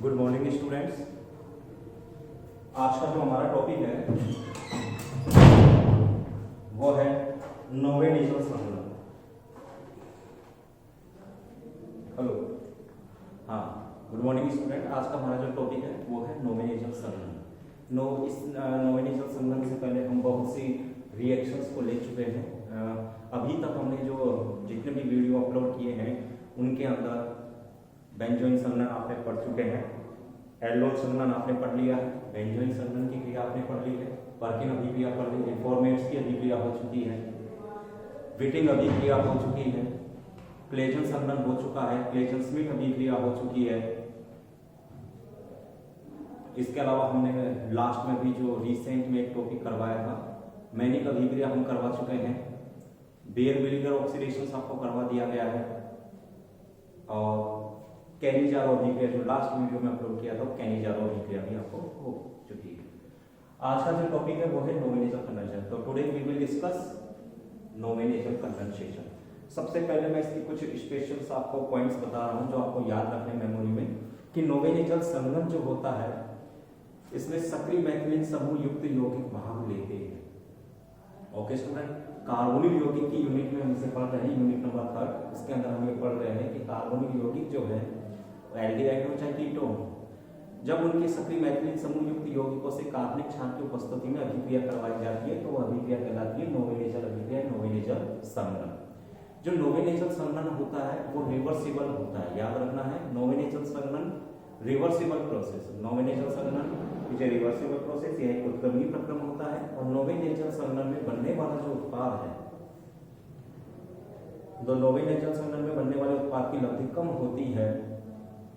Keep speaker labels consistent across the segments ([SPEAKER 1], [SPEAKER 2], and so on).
[SPEAKER 1] Good morning students. आज का जो हमारा टॉपिक है वो है नोवेनेजल संलग्न। हेलो, हाँ, गुड मॉर्निंग स्टूडेंट। आज का हमारा जो टॉपिक है वो है नोवेनेजल संलग्न। इस नोवेनेजल संलग्न से पहले हम बहुत सी रिएक्शंस को ले चुके हैं। अभी तक हमने जो जितने भी वीडियो अपलोड किए हैं उनके अंदर बेंजोइन संलग्न आपने पढ़ चुके हैं, एल्डोल संलग्न आपने पढ़ लिया है, बेंजोइन संलग्न की क्रिया आपने पढ़ ली है, पर्किन अभिक्रिया पढ़ ली है, फॉर्मेट्स की अभिक्रिया हो चुकी है, विटिंग अभिक्रिया हो चुकी है, क्लेजन संलग्न हो चुका है, क्लेजन स्मिथ अभिक्रिया हो चुकी है। इसके अलावा हमने लास्ट में भी जो रिसेंट में एक टॉपिक करवाया था मैनिक अभिक्रिया हम करवा चुके हैं, बेयर विलिगर ऑक्सीडेशन आपको करवा दिया गया है, और कैनिजारो अभिक्रिया जो लास्ट वीडियो में अपलोड किया था वो कैनिजारो अभिक्रिया भी आपको हो चुकी है। आज का जो टॉपिक है वो है नोवेनेजल कंडेंसेशन। तो today we will discuss Knoevenagel condensation. सबसे पहले मैं इसकी कुछ स्पेशल्स आपको पॉइंट्स बता रहा हूं जो आपको याद रखने मेमोरी में, कि नोवेनेजल संलग्न जो होता है इसमें सक्रिय मैथिलीन समूह युक्त यौगिक भाग लेते हैं। ओके स्टूडेंट, कार्बोनिल यौगिक की यूनिट में हम इसे पढ़ रहे हैं, यूनिट नंबर 3। इसके अंदर हम ये पढ़ रहे हैं कि कार्बोनिल यौगिक जो है एल्डिहाइड हो चाहे कीटोन, जब उनके सक्रिय मैथिलीन समूह युक्त यौगिकों से कार्बनिक क्षार की उपस्थिति में अभिक्रिया करवाई जाती है तो वह अभिक्रिया कहलाती है नोवेनेजल अभिक्रिया, नोवेनेजल संलग्न। जो नोवेनेजल संलग्न होता है वो रिवर्सिबल होता है, याद रखना है। नोवेनेजल संलग्न रिवर्सिबल प्रोसेस, नोवेनेजल संलग्न इज ए रिवर्सिबल प्रोसेस, यह एक उत्क्रमणीय प्रक्रम होता है। और नोवेनेजल संलग्न में बनने वाला जो उत्पाद है, तो नोवेनेजल संलग्न में बनने वाले उत्पाद की लब्धि कम होती है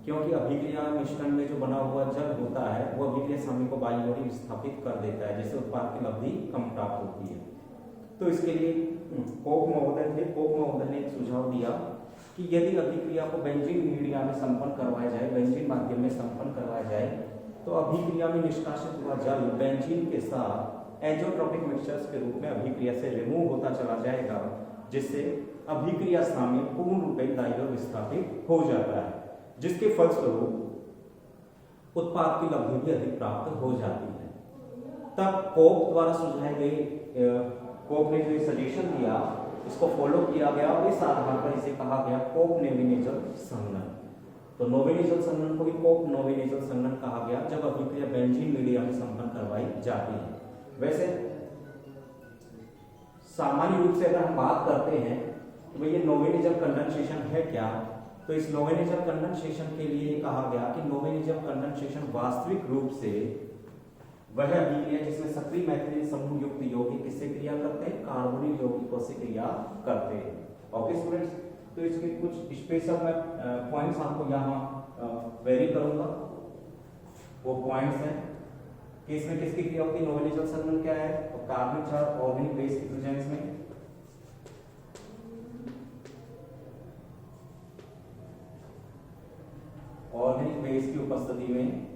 [SPEAKER 1] क्योंकि अभिक्रिया मिश्रण में जो बना हुआ जल होता है वो अभिक्रिया सामने को बाई ओर विस्थापित कर देता है, जिससे उत्पाद की लब्धि कम प्राप्त होती है। तो इसके लिए कोक महोदय ने एक सुझाव दिया कि यदि अभिक्रिया को बेंजीन मीडिया में संपन्न करवाया जाए, बेंजीन माध्यम में संपन्न करवाया जाए, तो अभिक्रिया में निष्कासित हुआ जल बेंजीन के साथ एजोट्रोपिक मिक्सचर्स के रूप में अभिक्रिया से रिमूव होता चला जाएगा, जिससे अभिक्रिया सामने पूर्ण रूप से दाई ओर विस्थापित हो जाता है, जिसके फलस्वरूप उत्पाद की लब्धि भी अधिक प्राप्त हो जाती है। तब कोक द्वारा सुझाए गए कोक ने जो सजेशन दिया इसको फॉलो किया गया और इस आधार पर इसे कहा गया कोक नोवेनेजल संलग्न। तो नोवेनेजल संलग्न को भी कोक नोवेनेजल संलग्न कहा गया जब अभिक्रिया बेंजीन मीडिया में संपन्न करवाई जाती है। वैसे सामान्य रूप से अगर हम बात करते हैं तो ये नोवेनेजल कंडेंसेशन है क्या, तो इस नोवेनेजल कंडेंसेशन के लिए कहा गया कि नोवेनेजल कंडेंसेशन वास्तविक रूप से वह अभिक्रिया जिसमें सक्रिय मैथिलीन समूह युक्त यौगिक किससे क्रिया करते हैं, कार्बोनिल यौगिकों से क्रिया करते हैं। ओके स्टूडेंट्स, तो इसके कुछ स्पेशल मैं पॉइंट्स आपको यहाँ वेरी करूंगा। वो पॉइंट्स हैं कि इसमें किसकी क्रिया होती है, नोवेनेजल संलग्न क्या है, तो कार्बनिक क्षार ऑर्गेनिक बेस की प्रेजेंस में, ऑर्गेनिक बेस की उपस्थिति में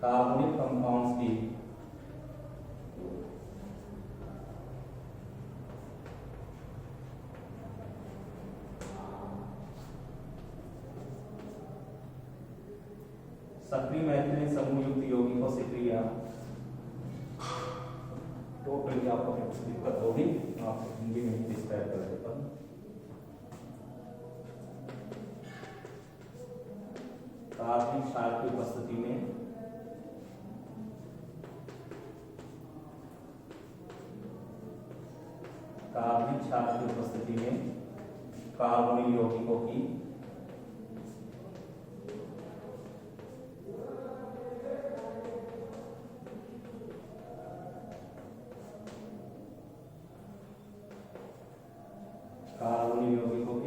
[SPEAKER 1] कार्बोनिक कंपाउंड्स की सक्रिय मैथिलीन समूह युक्त यौगिकों से क्रिया, टोटली आपको दिक्कत होगी, आप हिंदी में डिस्क्राइब कर देता हूं। कार्बनिक क्षार की उपस्थिति में कार्बनिक क्षार की उपस्थिति में कार्बोनिल यौगिकों की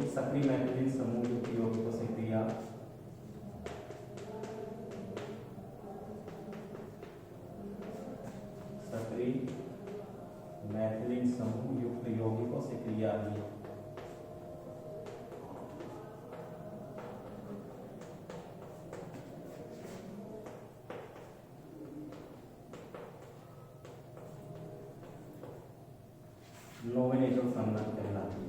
[SPEAKER 1] सक्रिय मैथिलीन समूह युक्त यौगिकों से क्रिया सक्रिय मैथिलीन समूह युक्त यौगिकों से क्रिया ही नोवेनेजल संलग्न कहलाती है।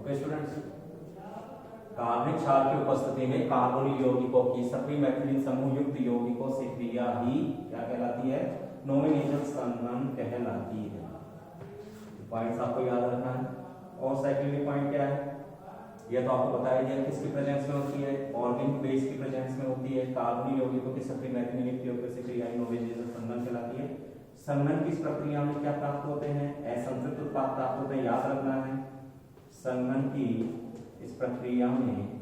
[SPEAKER 1] ओके स्टूडेंट्स, कार्बनिक क्षार की उपस्थिति में कार्बोनिल यौगिकों की सक्रिय मैथिलीन समूह युक्त यौगिकों से क्रिया ही क्या कहलाती है? नॉमिनेशन संघनन कहलाती है। पॉइंट्स आपको याद रखना है। और सेकेंडली पॉइंट क्या है? यह तो आपको बताया दिया किसकी प्रेजेंस में होती है? ऑर्गेनिक बेस की प्रेजेंस में होती है। कार्बोनिल यौगिकों की सक्रिय मैथिलीन युक्त यौगिकों से क्रिया ही नॉमिनेशन संघनन कहलाती है। संघनन की इस प्रक्रिया में क्या प्राप्त होते हैं? असंतृप्त उत्पाद प्राप्त होते हैं, याद रखना है। संघनन की इस प्रक्रिया में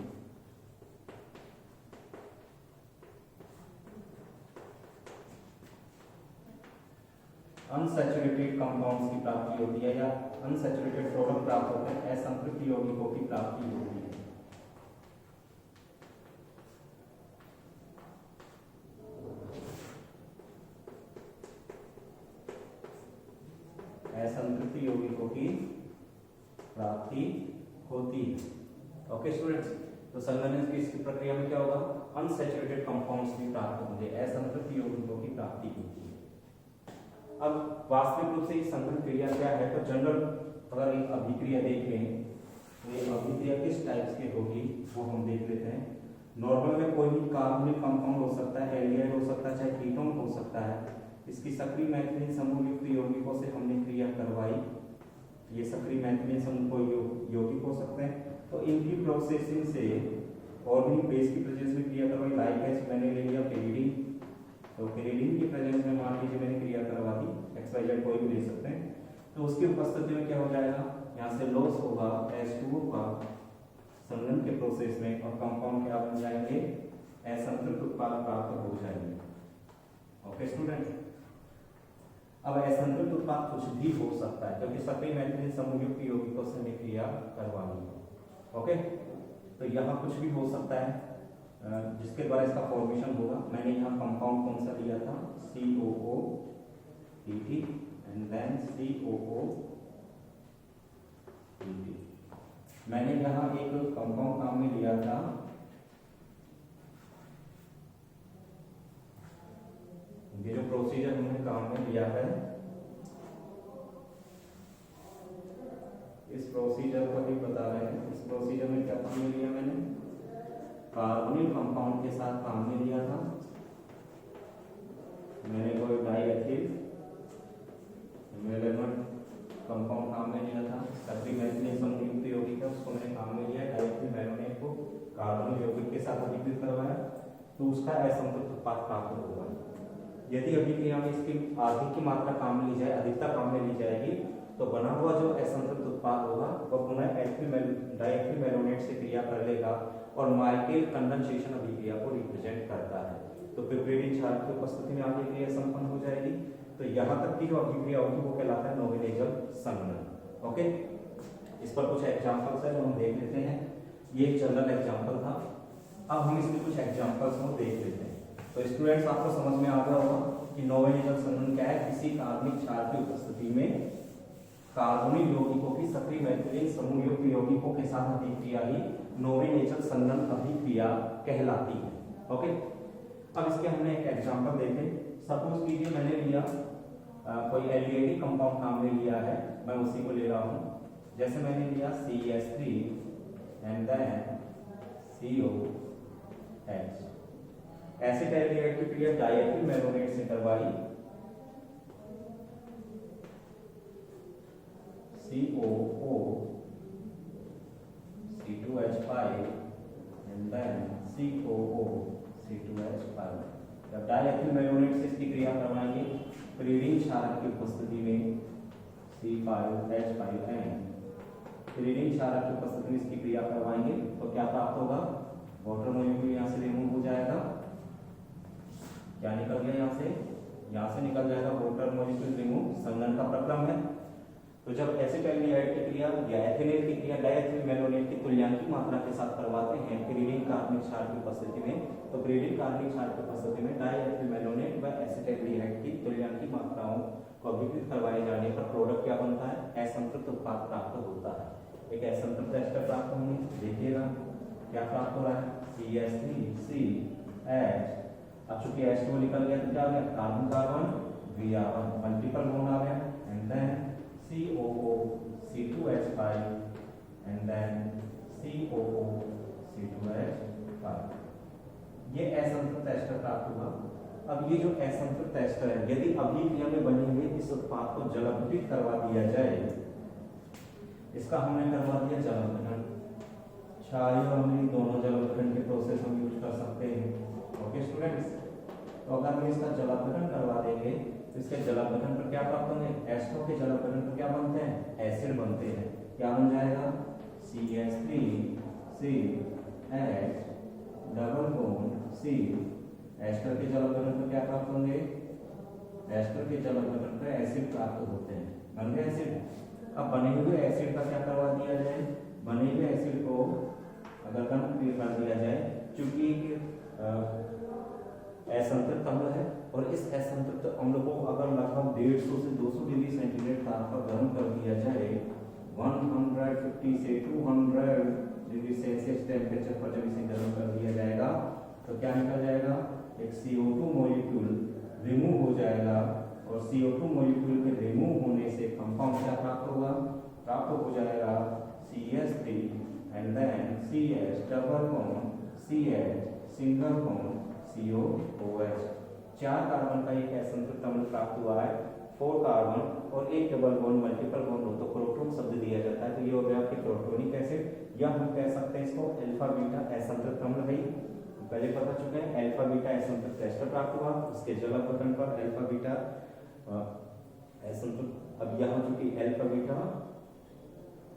[SPEAKER 1] अनसैचुरेटेड कंपाउंड्स की प्राप्ति होती है या अनसैचुरेटेड प्रोडक्ट प्राप्त होते हैं, असंतृप्त यौगिकों की प्राप्ति होती है। असंतृप्त यौगिकों की प्राप्ति होती है। ओके स्टूडेंट्स, तो संघनन की इस प्रक्रिया में क्या होगा? अनसैचुरेटेड कंपाउंड्स की प्राप्ति होंगे, असंतृप्त यौगिकों की प्राप्ति होती है। अब वास्तविक रूप से ये संघनन क्रिया क्या है? तो जनरल अगर एक अभिक्रिया देखें तो ये अभिक्रिया किस टाइप्स की होगी वो हम देख लेते हैं। नॉर्मल में कोई भी कार्बोनिल कंपाउंड हो सकता है, एल्डिहाइड हो सकता है, चाहे कीटोन हो सकता है। इसकी सक्रिय मैथिलीन समूह युक्त यौगिकों से हमने क्रिया करवाई। ये सक्रिय मैथिलीन समूह यौगिक हो सकते हैं, तो इनकी प्रोसेसिंग से ऑर्गेनिक बेस की प्रेजेंस में क्रिया करवाई। लाइक एज मैंने ले लिया पेरिडीन, तो पेरिडीन की प्रेजेंस में मान लीजिए मैंने क्रिया करवा दी, XYZ कोई भी ले सकते हैं। तो उसकी उपस्थिति में क्या हो जाएगा? यहाँ से लॉस होगा H2O का संघनन के प्रोसेस में, और कंपाउंड क्या बन जाएंगे? असंतृप्त उत्पाद प्राप्त हो जाएंगे। ओके स्टूडेंट, अब असंतृप्त उत्पाद कुछ भी हो सकता है क्योंकि सक्रिय मैथिलीन समूह युक्त यौगिकों से हमें क्रिया करवानी है। ओके, तो यहाँ कुछ भी हो सकता है जिसके द्वारा इसका फॉर्मेशन होगा। मैंने यहाँ कंपाउंड कौन सा लिया था? COO and then COO। मैंने यहाँ एक कंपाउंड काम में लिया था ये जो प्रोसीजर हमने काम में लिया है, इस प्रोसीजर को भी बता रहे हैं। इस प्रोसीजर में क्या काम में लिया? मैंने कार्बोनिल कंपाउंड के साथ काम में लिया था। मैंने कोई डाईएथिल मेलेमेंट कंपाउंड काम में लिया था। सक्रिय मैथिलीन समूह युक्त यौगिक है, उसको मैंने काम में लिया। डाईएथिल मेलेमेट को कार्बोनिल यौगिक के साथ अभिक्रित करवाया, तो उसका असंतृप्त उत्पाद प्राप्त होगा। यदि अभिक्रिया में इसकी आधी की मात्रा काम ली जाए, अधिकता काम में ली जाएगी, तो बना हुआ जो असंतृप्त उत्पाद होगा वह पुनः डाईएथिल मेलोनेट से क्रिया कर लेगा और माइकेल कंडेंसेशन अभिक्रिया को रिप्रेजेंट करता है। तो पिपरीडीन क्षार की उपस्थिति में आगे क्रिया संपन्न हो जाएगी। तो यहाँ तक की जो अभिक्रिया होगी वो कहलाता है नॉमिनेशन संघनन। ओके, इस पर कुछ एग्जांपल्स है जो हम देख लेते हैं। ये एक जनरल एग्जांपल था, अब हम इसमें कुछ एग्जांपल्स को देख लेते हैं। तो स्टूडेंट्स, आपको समझ में आ गया होगा कि नॉमिनेशन संघनन क्या है? किसी कार्बनिक क्षार की उपस्थिति में कार्बोनिल यौगिकों की सक्रिय मैथिलीन समूह युक्त यौगिकों के साथ अभिक्रिया ही नॉमिनेशन संघनन अभिक्रिया कहलाती है। ओके, अब इसके हमने एक एग्जांपल देखे। सपोज कीजिए मैंने लिया कोई एल्डिहाइड कंपाउंड काम में लिया है, मैं उसी को ले रहा हूँ। जैसे मैंने लिया CH3 and then COH। Acid aldehyde की क्रिया डाईएथिल मेलोनेट से करवाई, COO C2H5 and then COO C2H5। जब डाईएथिल मेलोनेट से इसकी क्रिया करवाएंगे पिरीडीन क्षारक की उपस्थिति में C5H5N, पिरीडीन क्षारक की उपस्थिति में इसकी क्रिया करवाएंगे तो क्या प्राप्त होगा? वाटर मॉलिक्यूल यहाँ से रिमूव हो जाएगा। क्या निकल गया? यहाँ से निकल जाएगा वाटर मॉलिक्यूल रिमूव। संघनन का प्रक्रम है। तो जब एसिड एल्डिहाइड की क्रिया या एथिलीन की क्रिया डाईएथिल मेलोनेट की तुल्यांकी मात्रा के साथ करवाते हैं पिरीडीन कार्बनिक क्षार की उपस्थिति में, तो पिरीडीन कार्बनिक क्षार की उपस्थिति में डाईएथिल मेलोनेट व एसिड एल्डिहाइड की तुल्यांकी मात्राओं को अभिक्रित करवाए जाने पर प्रोडक्ट क्या बनता है? असंतृप्त उत्पाद प्राप्त होता है। एक असंतृप्त एस्टर प्राप्त होंगे। देखिएगा क्या प्राप्त हो रहा है? CH3CH। अब चूंकि H2 निकल गया तो क्या आ गया? Carbon carbon Br1 multiple bond आ गया, and then COO C2H5 and then अब ये जो असंतृप्त एस्टर है, यदि अभिक्रिया में बने हुए इस उत्पाद को जलावृत करवा दिया जाए, इसका हमने करवा दिया जलावरण, क्षारीय और अम्लीय दोनों जलावरण के प्रोसेस हम यूज कर सकते हैं। ओके स्टूडेंट्स, तो अगर हम इसका जलावरण करवा देंगे तो इसके जलावरण पर क्या प्राप्त होंगे, एस्टर के जलावरण पर क्या बनते हैं, एसिड बनते हैं। क्या बन जाएगा, CH3 CH double bond C। Ester के जलावरण पर क्या प्राप्त होंगे, एस्टर के जलावरण पर एसिड प्राप्त होते हैं, बन गए एसिड। अब बने हुए एसिड का क्या करवा दिया जाए, बने हुए एसिड को अगर कंप्लीट कर दिया जाए, चूंकि असंतृप्त अम्ल है और इस असंतृप्त अम्ल को अगर लगभग 150 से 200 डिग्री सेंटीग्रेड ताप पर गर्म कर दिया जाए, 150 से 200 डिग्री सेल्सियस टेम्परेचर पर जब इसे गर्म कर दिया जाएगा तो क्या निकल जाएगा, एक CO2 मॉलिक्यूल रिमूव हो जाएगा और CO2 मॉलिक्यूल के रिमूव होने से कंपाउंड क्या प्राप्त होगा, प्राप्त हो जाएगा CH3 and then CH double bond CH single bond COOH। 4 carbon का एक असंतृप्त अम्ल प्राप्त हुआ है, 4 कार्बन और एक डबल बॉन्ड मल्टीपल बॉन्ड हो तो प्रोटॉन शब्द दिया जाता है, तो ये हो गया आपके प्रोटोनिक एसिड, या हम कह सकते हैं इसको अल्फा बीटा असंतृप्त अम्ल है। पहले पता चुके हैं अल्फा बीटा असंतृप्त एस्टर प्राप्त हुआ, उसके जलावरण पर अल्फा बीटा असंतृप्त। अब यहाँ चूंकि अल्फा बीटा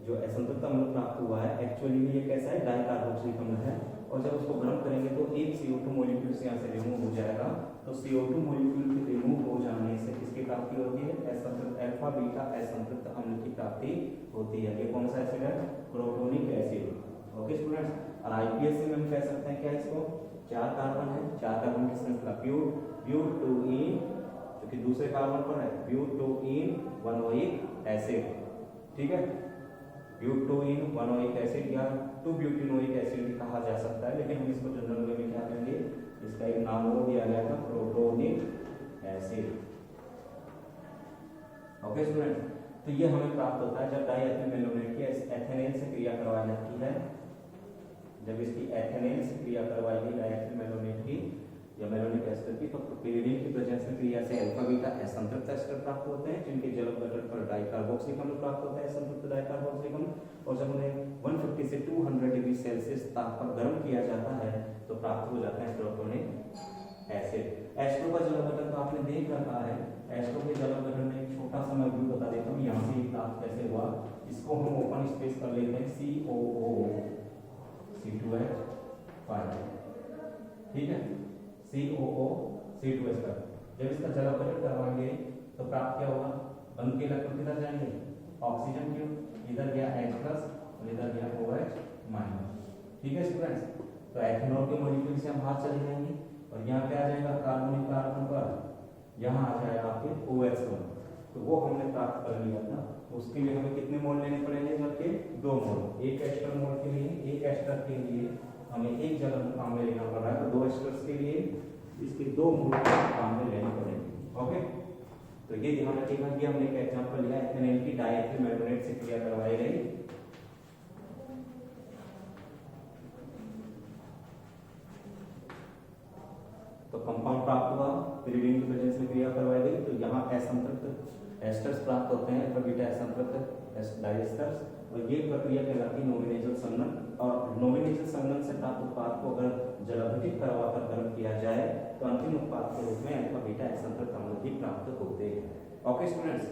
[SPEAKER 1] जो असंतृप्त अम्ल प्राप्त हुआ है, एक्चुअली में ये कैसा है, डाइकार्बोक्सिलिक अम्ल है, और जब उसको गर्म करेंगे तो एक CO2 मॉलिक्यूल से यहाँ से रिमूव हो जाएगा, तो CO2 मॉलिक्यूल के रिमूव हो जाने से किसकी प्राप्ति होती है, असंतृप्त अल्फा बीटा असंतृप्त अम्ल की प्राप्ति होती है। ये कौन सा एसिड है, प्रोटोनिक एसिड। ओके स्टूडेंट्स, और IPSC में हम कह सकते हैं क्या, इसको 4 कार्बन है, 4 कार्बन की श्रृंखला ब्यूटोइन, क्योंकि दूसरे कार्बन पर है ब्यूटोइन वनोइक एसिड, ठीक है, ब्यूटोइन वनोइक एसिड या 2-ब्यूटेनोइक एसिड भी कहा जा सकता है, लेकिन हम इसको जनरल में क्या कहेंगे, इसका एक नाम और दिया गया था प्रोटोनिक एसिड। ओके स्टूडेंट, तो ये हमें प्राप्त होता है जब डाइएथिल मेलोनेट की एथेनेल से क्रिया करवाई जाती है, जब इसकी एथेनेल से क्रिया करवाई गई डाइएथिल मेलोनेट की या मेलोनिक एस्टर की, तो पिरिडीन की प्रेजेंस में क्रिया से अल्फा बीटा असंतृप्त एस्टर प्राप्त होते हैं, जिनके जलावरण पर डाइकार्बोक्सिलिक अम्ल प्राप्त होता है, असंतृप्त डाइकार्बोक्सिलिक अम्ल, और जब उन्हें 150 से 200 डिग्री सेल्सियस ताप पर गर्म किया जाता है तो प्राप्त हो जाता है प्रोटोनिक एसिड। एस्टर का जलावरण तो आपने देख रखा है, एस्टर के जलावरण में एक छोटा सा मैं व्यू बता देता हूँ, यहाँ से प्राप्त कैसे हुआ, इसको हम ओपन स्पेस कर लेते हैं COO C2H5, ठीक है, COO C2H पर जब इसका जलावरण करवाएंगे तो प्राप्त क्या होगा, बन के इलेक्ट्रॉन किधर जाएंगे, ऑक्सीजन क्यों, इधर गया H+ और इधर गया OH-, ठीक है स्टूडेंट्स। तो एथेनॉल के मॉलिक्यूल से हम बाहर चले जाएंगे और यहाँ क्या आ जाएगा, कार्बनिक कार्बन पर यहाँ आ जाएगा आपके OH पर, तो वो हमने प्राप्त कर लिया था। उसके लिए हमें कितने मोल लेने पड़ेंगे, सबके 2 मोल, एक एस्टर मोल के लिए, एक एस्टर के लिए हमें एक जल काम में लेना पड़ रहा है, तो 2 एस्टर्स के लिए इसके 2 मोल काम में लेने पड़ेंगे। ओके, तो ये ध्यान रखिएगा कि हमने एक एग्जांपल लिया एथेनेल की डाइएथिल मेलोनेट से क्रिया करवाई गई, तो कंपाउंड प्राप्त हुआ, पिरिडीन की प्रेजेंस में क्रिया करवाई गई, तो यहाँ असंतृप्त एस्टर्स प्राप्त होते हैं, अल्फा बीटा असंतृप्त डाइएस्टर्स, और ये प्रक्रिया कहलाती है नोविनेजल संघनन, और नोविनेजल संघनन से प्राप्त उत्पाद को अगर जलावृत करवाकर गर्म किया जाए तो अंतिम उत्पाद के रूप में अल्फा बीटा असंतृप्त अम्ल भी प्राप्त होते हैं। ओके स्टूडेंट्स,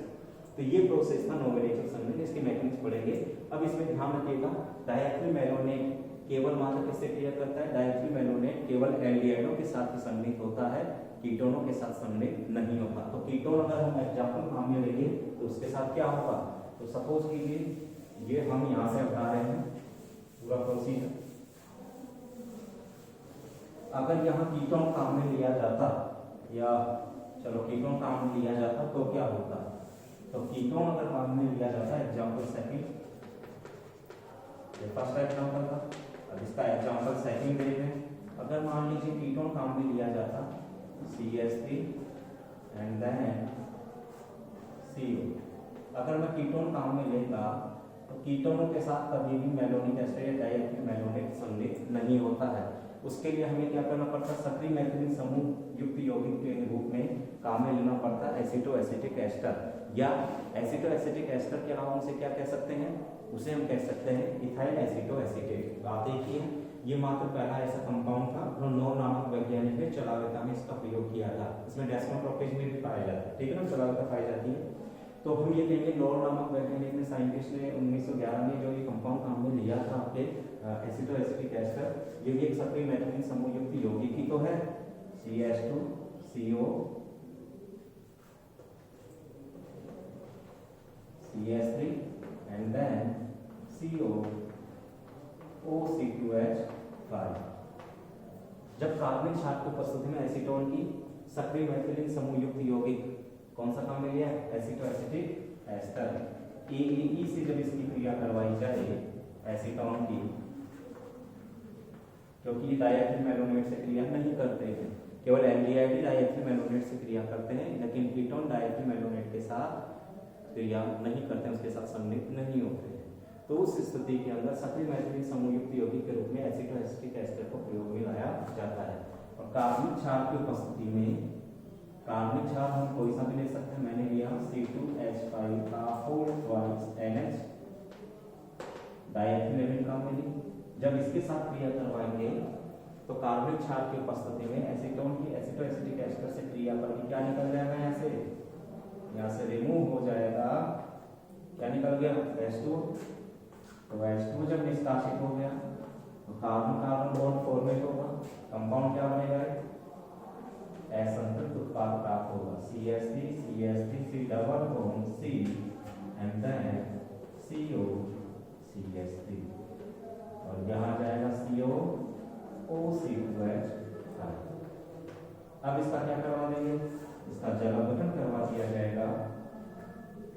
[SPEAKER 1] तो ये प्रोसेस था नोविनेजल संघनन, इसके मैकेनिज्म पढ़ेंगे। अब इसमें ध्यान रखिएगा डाइएथिल मेलोनेट केवल मात्र किससे क्रिया करता है, डाइएथिल मेलोनेट केवल एल्डिहाइडों के साथ ही संघनित होता है, कीटोनों के साथ संघनित नहीं होता। तो कीटोन अगर हम एग्जांपल काम में लेंगे तो उसके साथ क्या होगा, तो सपोज कीजिए ये हम यहाँ से हटा रहे हैं पूरा प्रोसीजर, अगर यहाँ कीटोन काम में लिया जाता, या चलो कीटोन काम में लिया जाता तो क्या होता, तो कीटोन अगर काम में लिया जाता, एग्जांपल सेकंड, ये फर्स्ट एग्जांपल था, अब इसका एग्जांपल सेकंड दे रहे हैं, अगर मान लीजिए कीटोन काम में लिया जाता CH3 एंड देन CO, अगर मैं कीटोन काम में लेता तो कीटोनों के साथ कभी भी मेलोनिक एस्टर या डाइएथिल मेलोनेट संघनित नहीं होता है। उसके लिए हमें क्या करना पड़ता है, सक्रिय मैथिलीन समूह युक्त यौगिक के रूप में काम में लेना पड़ता है एसीटो एसिटिक एस्टर, या एसीटो एसिटिक एस्टर के अलावा उसे क्या कह सकते हैं, उसे हम कह सकते हैं इथाइल एसीटो एसिटेट। आप देखिए ये मात्र पहला ऐसा कंपाउंड था जो नौ नामक वैज्ञानिक ने चलावेता में इसका प्रयोग किया था। इसमें डेस्मोप्रोपेज में भी पाया जाता है, ठीक है ना, चलावेता पाई जाती है। तो हम ये कहेंगे नौ नामक वैज्ञानिक ने, साइंटिस्ट ने 1911 में जो ये कंपाउंड काम में लिया था आपके एसीटो एसिटिक एस्टर, ये भी एक सक्रिय मैथिलीन समूह युक्त यौगिक ही तो है, CH2 CO CH3 and then CO OC2H5। जब कार्बनिक क्षार की उपस्थिति में एसीटोन की सक्रिय मैथिलीन समूह युक्त यौगिक कौन सा काम में लिया, एसीटो एसिटिक एस्टर, AAE से जब इसकी क्रिया करवाई जाए एसीटोन की, क्योंकि ये डायएथिल मैलोनेट से क्रिया नहीं करते हैं, केवल एल्डिहाइड डायएथिल मैलोनेट से क्रिया करते हैं, लेकिन कीटोन डायएथिल मैलोनेट के साथ क्रिया नहीं करते हैं, उसके साथ संलिप्त नहीं होते हैं। तो उस स्थिति के अंदर सक्रिय मैथिलीन समूह युक्त यौगिक के रूप में एसीटो एसिटिक एस्टर को प्रयोग में लाया जाता है। और कार्बनिक क्षार की उपस्थिति में, कार्बनिक क्षार हम कोई सा भी ले सकते हैं, मैंने लिया C2H5 का 4 NH डायएथिल काम में ली। जब इसके साथ क्रिया करवाएंगे तो कार्बनिक क्षार की उपस्थिति में एसीटोन की एसीटो एसिटिक एस्टर से क्रिया करके क्या निकल जाएगा, यहाँ से रिमूव हो जाएगा, क्या निकल गया, H2। तो H2 जब निष्कासित हो गया तो कार्बन कार्बन बॉन्ड फॉर्मेट होगा, कंपाउंड क्या बनेगा, असंतृप्त उत्पाद प्राप्त होगा, CH3 CH3 C double bond C and then CO CH3, और यहाँ जाएगा CO OC2H5। अब इसका क्या करवा देंगे, इसका जल अपघटन करवा दिया जाएगा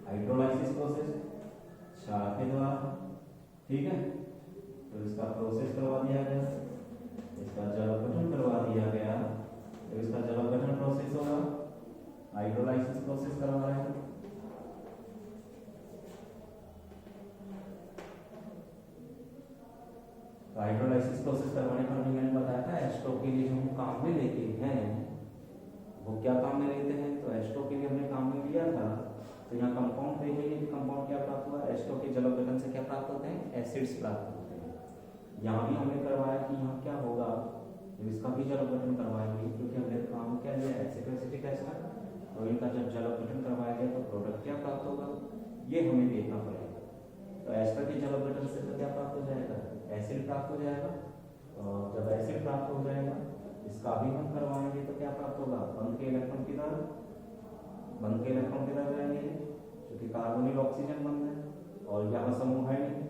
[SPEAKER 1] हाइड्रोलाइसिस प्रोसेस क्षार के द्वारा, ठीक है। तो इसका प्रोसेस करवा दिया गया, इसका जल अपघटन करवा दिया गया, तो इसका जल अपघटन प्रोसेस होगा, हाइड्रोलाइसिस प्रोसेस करवा रहे हैं। हाइड्रोलाइसिस प्रोसेस करवाने पर मैंने बताया था एस्टो के लिए जो हम काम में लेते हैं वो क्या काम में लेते हैं, तो एस्टो के लिए हमने काम में लिया था। तो यहाँ कंपाउंड देखेंगे कि कंपाउंड क्या प्राप्त हुआ, एस्टो के जल अपघटन से क्या प्राप्त होते हैं, एसिड्स प्राप्त होते हैं। यहाँ भी हमने करवाया कि यहाँ क्या होगा, जब इसका भी जल अपघटन करवाएंगे, क्योंकि हमने काम क्या लिया, एसिटो एसिटिक एस्टर, और इनका जब जल अपघटन करवाया गया तो प्रोडक्ट क्या प्राप्त होगा, ये हमें देखना पड़ेगा। तो एस्टर के जल अपघटन से तो क्या प्राप्त हो जाएगा, एसिड प्राप्त हो जाएगा, और जब एसिड प्राप्त हो जाएगा इसका भी हम करवाएंगे तो क्या प्राप्त होगा, बंध के इलेक्ट्रॉन की तरफ, बंध के इलेक्ट्रॉन की तरफ जाएंगे, क्योंकि कार्बोनिल ऑक्सीजन बंध है और यहाँ समूह है नहीं।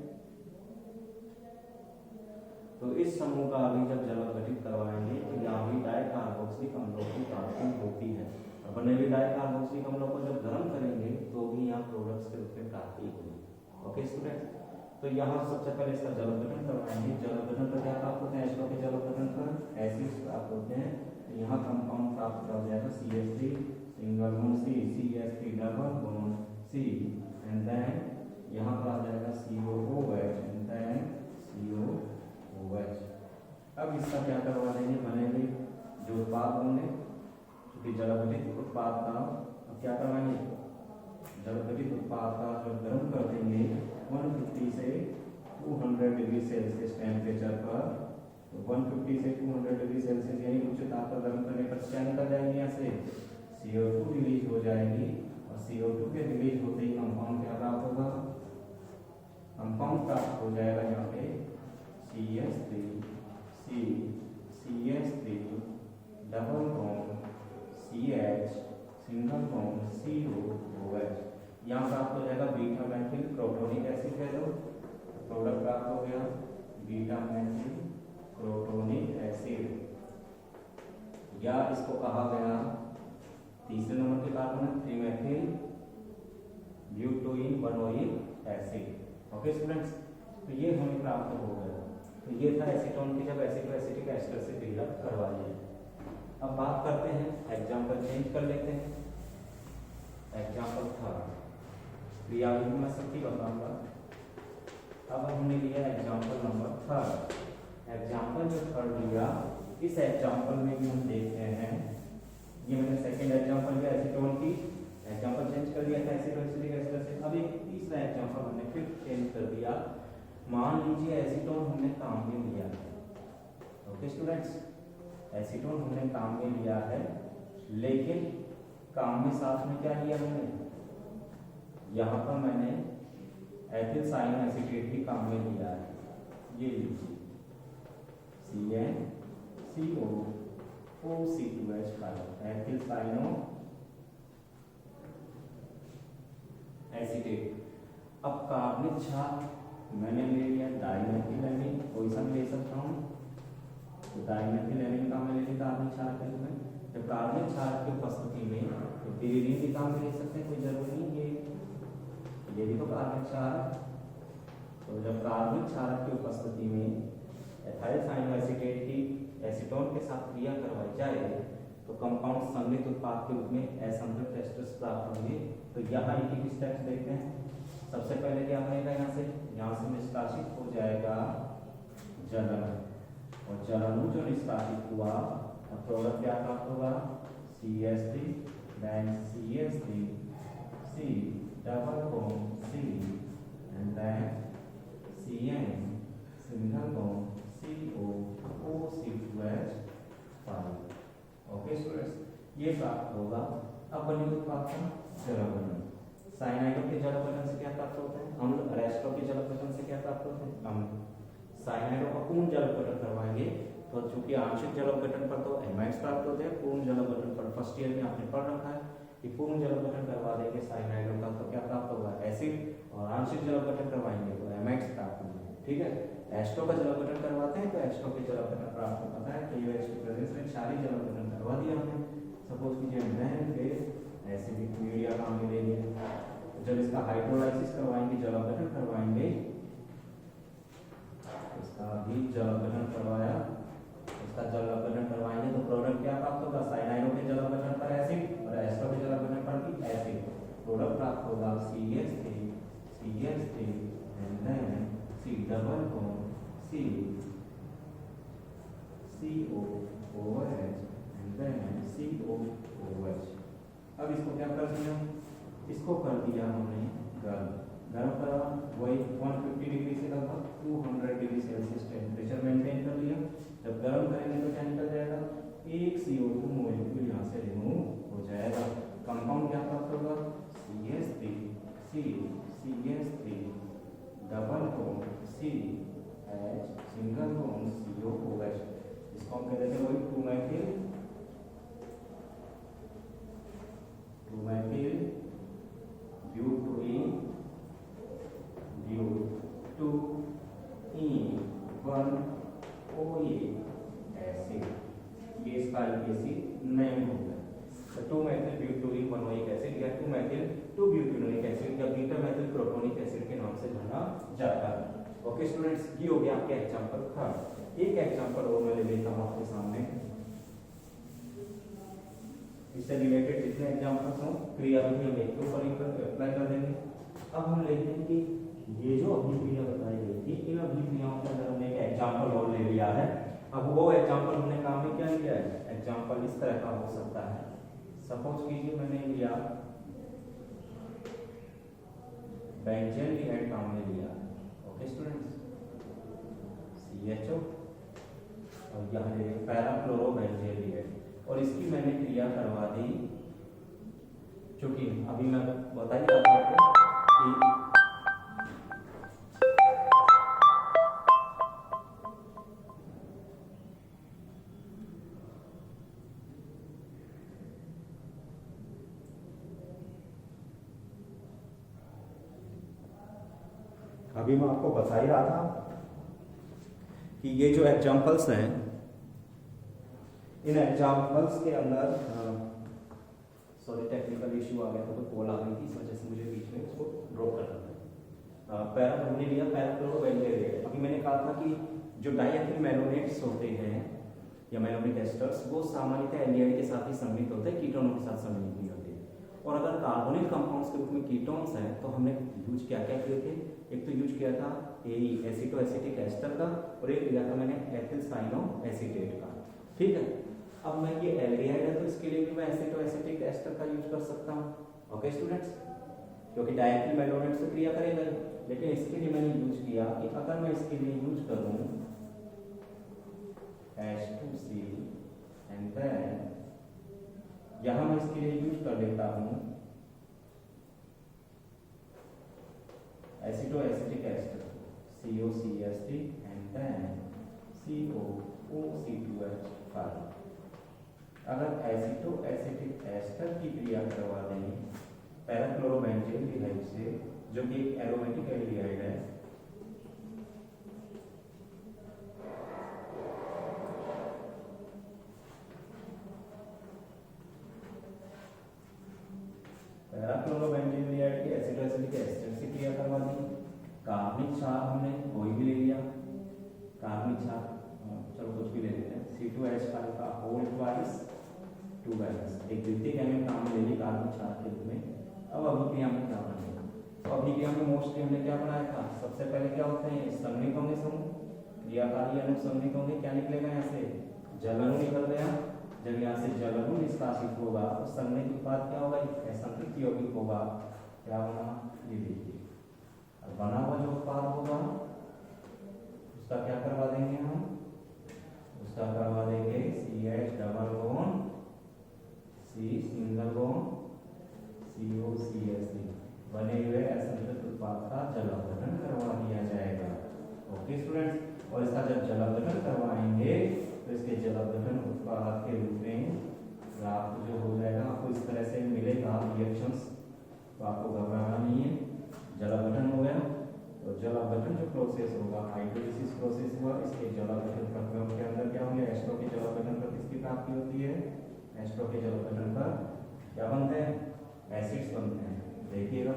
[SPEAKER 1] तो इस समूह का अभी जब जल अपघटित करवाएंगे तो यहाँ भी डाइकार्बोक्सिलिक अम्लों की प्राप्ति होती है, और बने हुए डाइकार्बोक्सिलिक अम्लों को जब गर्म करेंगे तो भी यहाँ प्रोडक्ट्स के रूप में प्राप्ति होगी। ओके स्टूडेंट, तो यहाँ सबसे पहले इसका जल अपघटन करवाएंगे। जल अपघटन पर क्या प्राप्त होते हैं, एस्टो के जल अपघटन पर एसिड्स प्राप्त होते हैं। तो यहाँ कंपाउंड प्राप्त हो जाएगा CH3 single bond C, CH3 double bond C, and then यहाँ पर आ जाएगा COOH एंड देन COOH। अब इसका क्या करवा देंगे, बनेंगे जो उत्पाद होंगे, क्योंकि जल अपघटित उत्पाद का अब क्या करवाएंगे, जल अपघटित उत्पाद का जब गर्म कर देंगे 150 से 200 डिग्री सेल्सियस टेम्परेचर पर, तो 150 से 200 डिग्री सेल्सियस यानी उच्च ताप पर गर्म करने पर क्या निकल जाएगी, यहाँ से CO2 रिलीज हो जाएगी, और CO2 के रिलीज होते ही कंपाउंड क्या प्राप्त होगा, कंपाउंड प्राप्त हो जाएगा यहाँ पे CH3 double bond CH single bond COOH। यहाँ प्राप्त हो जाएगा बीटा मेथिल क्रोटोनिक एसिड है, जो प्रोडक्ट प्राप्त हो गया बीटा मेथिल क्रोटोनिक एसिड, या इसको कहा गया तीसरे नंबर के कार्बन 3-मेथिल ब्यूटोइन बनोइक एसिड। ओके स्टूडेंट्स, तो ये हमें प्राप्त हो गया। तो ये था एसीटोन की जब एसिटो एसिटिक एस्टर से क्रिया करवाई है। अब बात करते हैं, एग्जाम्पल चेंज कर लेते हैं। एग्जाम्पल था क्रिया मैं सबकी बताऊंगा। अब हमने लिया एग्जाम्पल नंबर 3 एग्जाम्पल जो थर्ड लिया, इस एग्जाम्पल में भी हम देखते हैं, ये मैंने सेकंड एग्जाम्पल लिया एसीटोन की, एग्जाम्पल चेंज कर दिया था एसीटोन एसिटिक एसिड से। अब एक तीसरा एग्जाम्पल हमने फिर चेंज कर दिया। मान लीजिए एसीटोन हमने काम में लिया है, ओके स्टूडेंट्स, एसीटोन हमने काम में लिया है, लेकिन काम में साथ में क्या लिया मैंने, यहाँ पर मैंने एथिल साइनो एसीटेट भी काम में लिया है, ये लीजिए CnCO2H5 एथिल साइनो एसीटेट। अब कार्बनिक क्षार मैंने ले लिया डाइमेथिलेनिन, कोई सा ले सकता हूँ, तो डाइमेथिलेनिन का मैं ले लिया कार्बनिक क्षार के रूप में। जब कार्बनिक क्षार की उपस्थिति में तो पिरीडीन भी काम में ले सकते हैं, कोई जरूरी नहीं, ये भी तो कार्बनिक क्षार है। तो जब कार्बनिक क्षार की उपस्थिति में एथाइल साइनो एसीटेट की एसीटोन के साथ क्रिया करवाई जाए तो कंपाउंड संगठित उत्पाद के रूप में असंतृप्त एस्टर्स प्राप्त होंगे। तो यहाँ एक स्टेप्स देखते हैं। सबसे पहले क्या बनेगा, यहाँ से निष्कासित हो जाएगा जलन, और जलाणु जो निष्कासित हुआ और प्रोडक्ट क्या प्राप्त होगा, CH3 then CH3 C double bond C and then Cn single bond CO O2H5। Okay students, ये प्राप्त होगा। अब बनेगा उत्पाद का जल अपघटन। साइनाइडों के जल अपघटन से क्या प्राप्त होता है, अम्ल। अरेस्टो के जल अपघटन से क्या प्राप्त होता है, अम्ल। साइनाइडों का पूर्ण जल अपघटन करवाएंगे तो चूंकि आंशिक जल अपघटन पर तो एमाइड्स प्राप्त होते हैं, पूर्ण जल अपघटन पर फर्स्ट ईयर में आपने पढ़ रखा है कि पूर्ण जल अपघटन करवा देंगे साइनाइडों का तो क्या प्राप्त होगा, एसिड, और आंशिक जल अपघटन करवाएंगे तो एमाइड्स प्राप्त होंगे। ठीक है, एस्टो का जल अपघटन करवाते हैं तो एस्टो के जल अपघटन प्राप्त होता है। तो ये एस्टो प्रेजेंस में सारी जल अपघटन करवा दिया हमने। सपोज कीजिए मैंने फिर एसिडिक मीडिया काम में ले लिया, जब इसका हाइड्रोलाइसिस करवाएंगे, जल अपघटन करवाएंगे, इसका भी जल अपघटन करवाया, इसका जल अपघटन करवाएंगे तो प्रोडक्ट क्या प्राप्त होगा, साइनाइडों के जल अपघटन पर एसिड और एस्टो के जल अपघटन पर भी एसिड। प्रोडक्ट प्राप्त होगा CH3 and then C double bond C COOH and then COOH। अब इसको क्या कर दिया, इसको कर दिया हमने गर्म करा, वही 150 डिग्री से लगभग 200 डिग्री सेल्सियस टेम्परेचर मेंटेन कर लिया। जब गर्म करेंगे तो क्या निकल जाएगा, एक CO2 मॉलिक्यूल यहाँ से रिमूव हो जाएगा। कंपाउंड क्या प्राप्त होगा, CH3 double bond CH single bond COOH। इसको हम कहते हैं वही 2-methyl ब्यूटोइन OE एसिड, ये इसका एसिड नेम होगा। तो 2-methyl ब्यूटोइन 1OE एसिड या 2-methyl 2-ब्यूटेनोइक एसिड या बीटा-methyl प्रोटोनिक एसिड के नाम से जाना जाता है। ओके स्टूडेंट्स, ये हो गया आपके एग्जांपल थर्ड। एक एग्जांपल और मैं ले लेता हूं आपके सामने, इससे रिलेटेड जितने एग्जांपल्स हो क्रियाविधि हम एक ऊपर अप्लाई कर देंगे। अब हम लेते हैं कि ये जो अभिक्रिया बताई गई थी, इन अभिक्रियाओं के अंदर हमने एक एग्जांपल और ले लिया है। अब वो एग्जांपल हमने काम में क्या लिया है, एग्जांपल इस तरह का हो सकता है। सपोज कीजिए मैंने लिया बेंजीन काम में लिया, ओके स्टूडेंट्स, CHO और यहाँ ले पैराक्लोरोबेंजीन, और इसकी मैंने क्रिया करवा दी। चूंकि अभी मैं बता ही रहा था कि अभी मैं आपको बता ही रहा था कि ये जो एग्जाम्पल्स हैं, इन एग्जाम्पल्स के अंदर सॉरी टेक्निकल इशू आ गया था, तो कॉल आ गई थी, इस वजह से मुझे बीच में इसको ड्रॉप करना था। पैरा हमने लिया पैराक्लोरोबेंजीन। अभी मैंने कहा था कि जो डाइएथिल मैलोनेट्स होते हैं या मैलोनेट एस्टर्स, वो सामान्यतः एल्डिहाइड के साथ ही संमिलित होते हैं, कीटोनों के साथ संमिलित नहीं होते। और अगर कार्बोनिल कंपाउंड्स के रूप में कीटोन्स हैं तो हमने यूज क्या क्या किए थे, एक तो यूज किया था एसिटो एसिटिक एस्टर का, और एक लिया था मैंने एथिल साइनो एसीटेट का। ठीक है, अब मैं ये एल्डिहाइड है तो इसके लिए भी मैं एसिटो एसिटिक एस्टर का यूज कर सकता हूँ। ओके स्टूडेंट्स, क्योंकि डायथिल मैलोनेट से क्रिया करेगा, लेकिन इसके लिए मैंने यूज किया कि अगर मैं इसके लिए यूज करूं H2C एंड देन यहां मैं इसके लिए यूज कर लेता हूं aceto acetic ester COCH3 and then COO(C2H5). अगर एसिटो एसिटिक एस्टर की क्रिया करवा देंगे पैराक्लोरोबेंजीन से, जो कि एक एरोमेटिक एल्डिहाइड है, पैराक्लोरोबेंजीन एल्डिहाइड की एसिडो एसिटिक एस्टर से क्रिया करवा दी। कार्बनिक क्षार हमने कोई भी ले लिया, कार्बनिक क्षार चलो कुछ भी ले लेते हैं, C2H5 का होल ट्वाइस 2 बैलेंस, एक द्वितीयक एमिन काम ले ली कार्बनिक क्षार के रूप में। अब अभिक्रिया में क्या बनेगा, तो अभिक्रिया में मोस्टली हमने क्या बनाया था, सबसे पहले क्या होते हैं संघनिक होंगे, समूह क्रियाकारी अणु संघनिक होंगे, क्या निकलेगा यहाँ से जल अणु निकल गया। जब यहाँ से जल अणु निष्कासित होगा तो संघनिक उत्पाद क्या होगा, असंतृप्त यौगिक होगा, क्या बना ये देखिए, अब बना हुआ जो उत्पाद होगा उसका क्या करवा देंगे हम, उसका करवा देंगे CH double bond C single bond COCH3, बने हुए असंतृप्त उत्पाद का जलावधन करवा दिया जाएगा। ओके स्टूडेंट्स, और इसका जब जलावधन करवाएंगे तो इसके जलावधन उत्पाद के रूप में प्राप्त जो हो जाएगा आपको इस तरह से मिलेगा रिएक्शंस, तो आपको घबराना नहीं है। जलावधन हो गया तो जलावधन जो प्रोसेस होगा हाइड्रोलिसिस प्रोसेस हुआ, इसके जलावधन प्रक्रिया के अंदर क्या होंगे, एस्ट्रो के जलावधन पर किसकी प्राप्ति होती है, एस्ट्रो के जलावधन पर क्या बनते हैं, एसिड्स बनते हैं। देखिएगा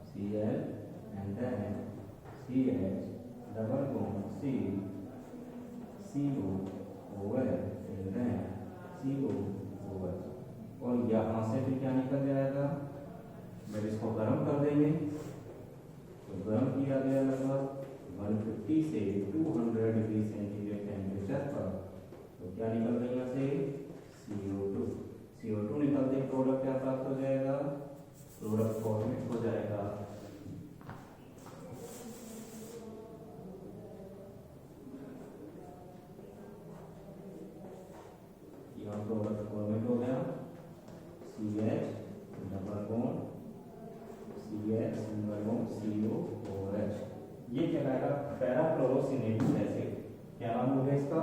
[SPEAKER 1] Cl and then CH double bond C COOH and then COOH, और यहाँ से भी क्या निकल जाएगा, जब इसको गर्म कर देंगे तो गर्म किया गया लगभग 150 से 200 डिग्री सेंटीग्रेड टेम्परेचर पर, तो क्या निकल गया यहाँ से CO2 निकलते ही प्रोडक्ट क्या प्राप्त हो जाएगा, प्रोडक्ट फॉर्मेट हो जाएगा। यहाँ प्रोडक्ट फॉर्मेट हो गया CH double bond CH single bond COOH, ये कहलाएगा पैराक्लोरोसिनेटिक एसिड। क्या नाम हो गया इसका,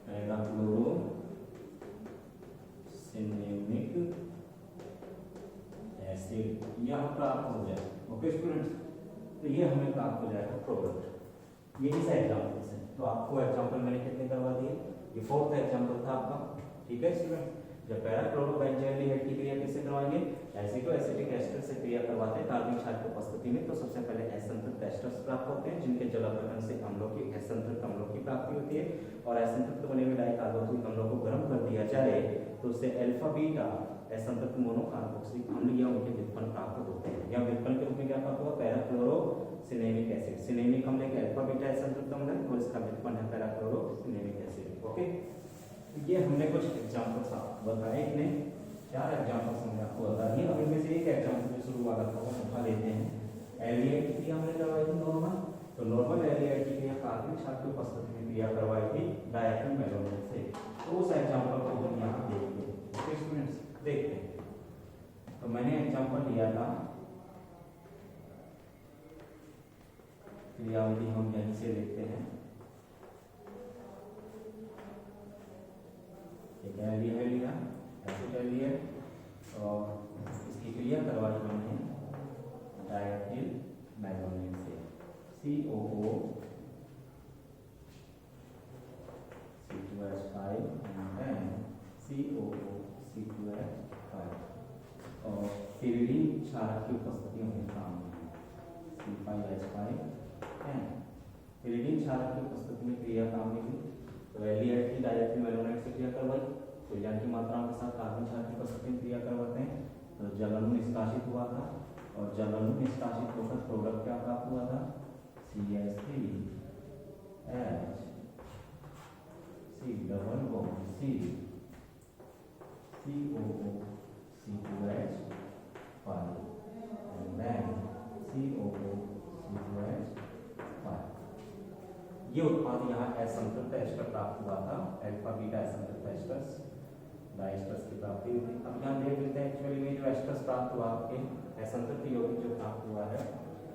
[SPEAKER 1] पैराक्लोरोसिनेमिक एसिड, यह प्राप्त हो जाए। ओके स्टूडेंट्स, तो ये हमें प्राप्त हो जाएगा प्रोडक्ट। ये इस एग्जाम्पल से, तो आपको एग्जाम्पल मैंने कितने करवा दिए, ये 4th एग्जाम्पल था आपका। ठीक है स्टूडेंट, जब पैराक्लोरोबेंजीन की क्रिया किससे करवाएंगे, एसिटो एसिटिक एस्टर से क्रिया करवाते हैं कार्बनिक क्षार की उपस्थिति में, तो सबसे पहले असंतृप्त एस्टर्स प्राप्त होते हैं जिनके जलावधन से अम्लों की असंतृप्त अम्लों की प्राप्ति होती है, और असंतृप्त बने हुए डाइकार्बोक्सिलिक अम्लों को गर्म कर दिया जाए तो उससे अल्फा बीटा असंतृप्त मोनोकार्बोक्सिलिक अम्ल या उनके व्युत्पन्न प्राप्त होते हैं। या व्युत्पन्न के रूप में क्या प्राप्त हुआ, पैराक्लोरोसिनेमिक एसिड। सिनेमिक अम्ल एक अल्फा बीटा असंतृप्त अम्ल है और इसका व्युत्पन्न है पैराक्लोरोसिनेमिक एसिड। ओके, ये हमने कुछ एग्जांपल्स बताए, इतने 4 एग्जांपल्स हमने आपको बता दिए। अब इनमें से एक एग्जांपल जो शुरू वाला था वो उठा लेते हैं। एल्डिहाइड की क्रिया हमने करवाई थी नॉर्मल, तो नॉर्मल एल्डिहाइड की क्रिया कार्बनिक क्षार की उपस्थिति में क्रिया करवाई थी डायथिल मैलोनेट से, तो उस एग्जांपल को हम यहाँ देखेंगे। ओके स्टूडेंट्स, देखते हैं। तो मैंने एग्जांपल लिया था, क्रियाविधि हम यहीं से देखते हैं। एक एल्डिहाइड लिया, एसिड एल्डिहाइड, और इसकी क्रिया करवाई हमने डायथिल मैलोनेट से, COO C2H5 and COO(C2H5), और पिरीडीन क्षारक की उपस्थिति में काम C5H5 and पिरिडिन क्षारक की उपस्थिति में क्रिया काम की थी। तो एल्डिहाइड की डायरेक्टली मैलोनाइट से क्रिया करवाई, तो यान की मात्राओं के साथ कार्बन क्षार की उपस्थिति में क्रिया करवाते हैं। तो जल अणु निष्कासित हुआ था, और जल अणु निष्कासित होकर प्रोडक्ट क्या प्राप्त हुआ था, CH3H C double bond C COO C2H5 and then COO C2H5। ये उत्पाद यहाँ असंतृप्त एस्टर प्राप्त हुआ था, अल्फा बीटा असंतृप्त एस्टर्स डाइस्टर्स की प्राप्ति हुई थी। अब यहाँ देख लेते हैं एक्चुअली में जो एस्टर्स प्राप्त हुआ आपके असंतृप्त यौगिक जो प्राप्त हुआ है,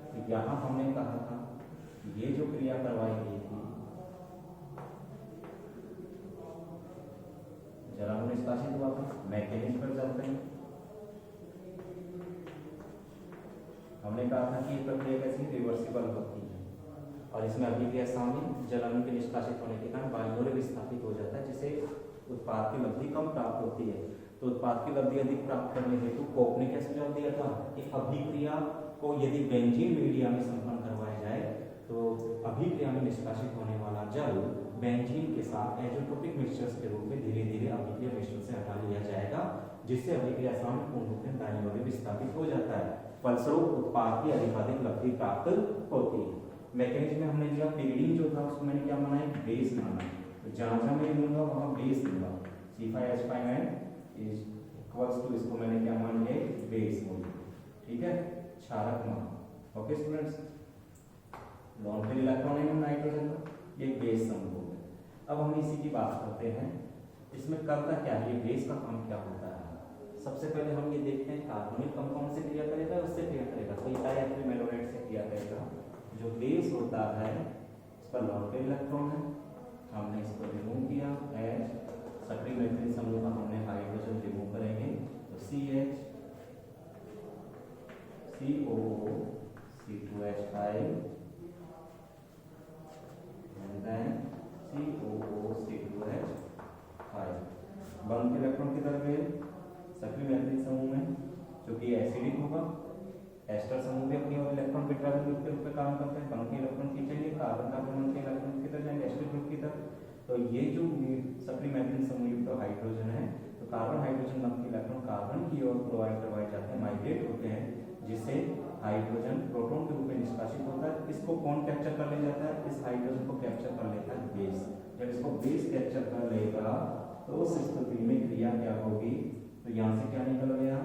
[SPEAKER 1] तो यहाँ हमने कहा था ये जो क्रिया करवाई गई थी जल अणु निष्कासित हुआ था। मैकेनिज्म पर चलते हैं। हमने कहा था कि प्रक्रिया कैसी रिवर्सिबल होती है, और इसमें अभिक्रिया शामिल जल अणु के निष्कासित होने के कारण वायु में विस्थापित हो जाता है, जिससे उत्पाद की लब्धि कम प्राप्त होती है। तो उत्पाद की लब्धि अधिक प्राप्त करने हेतु कोप ने क्या सुझाव दिया था कि अभिक्रिया को यदि बेंजीन मीडिया में संपन्न करवाया जाए तो अभिक्रिया में निष्कासित होने वाला जल बेंजीन के साथ एजोट्रोपिक मिक्सचर्स के रूप में धीरे धीरे अभिक्रिया मिश्रण से हटा लिया जाएगा, जिससे अभिक्रिया शामिल पूर्ण रूप में दाईं ओर विस्थापित हो जाता है। फलस्वरूप उत्पाद की अधिकाधिक लब्धि प्राप्त होती है। मैकेनिज्म में हमने लिया पिरिडीन जो था उसको मैंने क्या माना है, बेस माना। तो जहां जहां मैं लूंगा वहां बेस लूंगा, C5H5 इज इक्वल्स टू, इसको मैंने क्या मान लिया, बेस मूल्य। ठीक है, क्षारक मान। Okay students, long pair electron है नाइट्रोजन का, ये बेस समूह है। अब हम इसी की बात करते हैं, इसमें करता क्या है, ये बेस का काम क्या होता है। सबसे पहले हम ये देखते हैं कार्बोनिक कंपाउंड से क्रिया करेगा, उससे क्रिया करेगा, तो डाइएथाइल मैलोनेट से क्रिया करेगा। जो बेस होता है इस पर लॉन्ग पेयर इलेक्ट्रॉन है, हमने इसको रिमूव किया, H सक्रिय मैथिली समूह का हमने हाइड्रोजन रिमूव करेंगे, तो CH COO C2H5 and then COO C2H5। बंद के इलेक्ट्रॉन किधर गए, सक्रिय मैथिली समूह में, जो कि एसिडिक होगा। एस्टर समूह भी अपनी ओर इलेक्ट्रॉन विड्रॉल ग्रुप के रूप में काम करते हैं, बंद के इलेक्ट्रॉन खींचेंगे, कार्बन कार्बन के इलेक्ट्रॉन किधर जाएंगे, एस्टर ग्रुप की तरफ। तो ये जो सक्रिय मैथिली समूह युक्त हाइड्रोजन है, तो कार्बन हाइड्रोजन बंद के इलेक्ट्रॉन कार्बन की ओर प्रोवाइड करवाए जाते हैं, माइग्रेट होते हैं, जिससे हाइड्रोजन प्रोटॉन के रूप में निष्कासित होता है। इसको कौन कैप्चर कर ले जाता है, इस हाइड्रोजन को कैप्चर कर लेता है बेस। जब इसको बेस कैप्चर कर लेगा तो उस स्थिति में क्रिया क्या होगी, तो यहाँ से क्या निकल गया,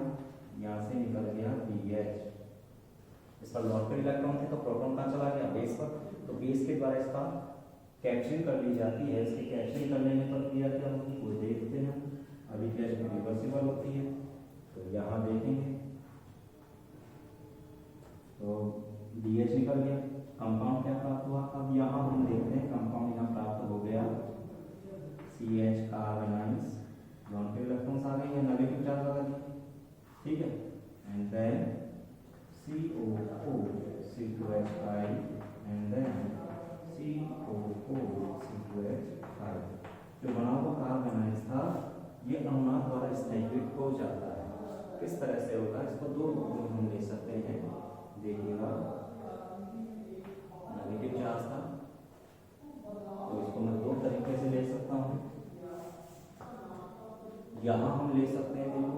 [SPEAKER 1] यहाँ से निकल गया BH। इस पर लॉन्ग पेयर इलेक्ट्रॉन थे तो प्रोटॉन कहाँ चला गया, बेस पर। तो बेस के द्वारा इसका कैप्चरिंग कर ली जाती है। इसके कैप्चरिंग करने पर क्रिया क्या होगी वो देखते हैं। अभी क्या रिवर्सिबल होती है, तो यहाँ देखेंगे तो BH निकल गया, कंपाउंड क्या प्राप्त हुआ। अब यहाँ हम देखते हैं कंपाउंड यहाँ प्राप्त हो गया CH carbon ions, lone pair electrons आ गए, नेगेटिव चार्ज लगा दिए। ठीक है, and then COO C2H5 and then COO C2H5। जो बना हुआ कार्बन आयंस था ये अनुनाद द्वारा स्थायीकृत हो जाता है। किस तरह से होगा, इसको दो रूपों में हम ले सकते हैं। देखिएगा, नेगेटिव चार्ज था तो इसको मैं दो तरीके से ले सकता हूँ। यहाँ हम ले सकते हैं, देखो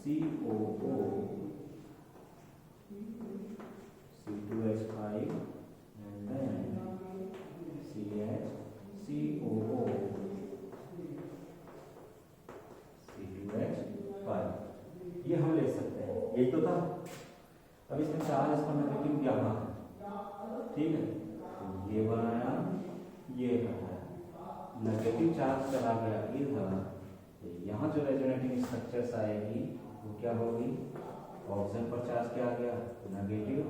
[SPEAKER 1] COO C2H5 and then CH COO C2H5, ये हम ले सकते हैं। यही तो था। अब इसमें चार्ज इसका नेगेटिव यहाँ, ठीक है, तो ये बनाया, ये हटाया, नेगेटिव चार्ज चला गया इधर। तो यहाँ जो रेजोनेटिंग स्ट्रक्चर्स आएगी वो क्या होगी, ऑक्सीजन पर चार्ज क्या आ गया, negative,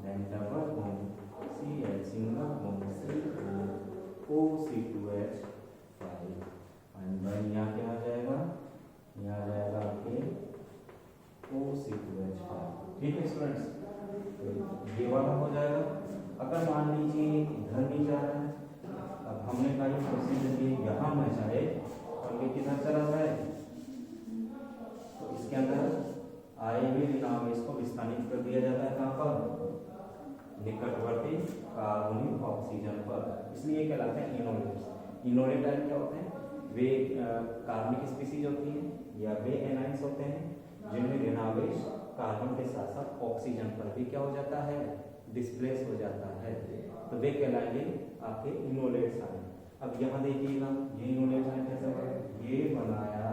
[SPEAKER 1] then double bond CH single bond COO C2H5 and then यहाँ क्या आ जाएगा, यहाँ आ जाएगा आपके OC2H5। ठीक है स्टूडेंट्स, तो ये वाला हो जाएगा। अगर मान लीजिए इधर नहीं जा रहा है, अब हमने कहा ये प्रोसीजर ये यहाँ न जाए और ये किधर चला जाए, तो इसके अंदर आए हुए नाम इसको विस्थापित कर दिया जाता है। कहाँ पर, निकटवर्ती कार्बनिक ऑक्सीजन पर, इसलिए कहलाते हैं इनोलेट्स। इनोलेट आयन क्या होते हैं? वे कार्बनिक स्पीसीज होती हैं या वे एनाइंस होते हैं जिनमें ऋणावेश कार्बन के साथ साथ ऑक्सीजन पर भी क्या हो जाता है? डिस्प्लेस हो जाता है, तो वे कहलाएंगे आपके इनोलेट्स आयन। अब यहाँ देखिएगा ये इनोलेट्स आयन कैसे बना? ये बनाया,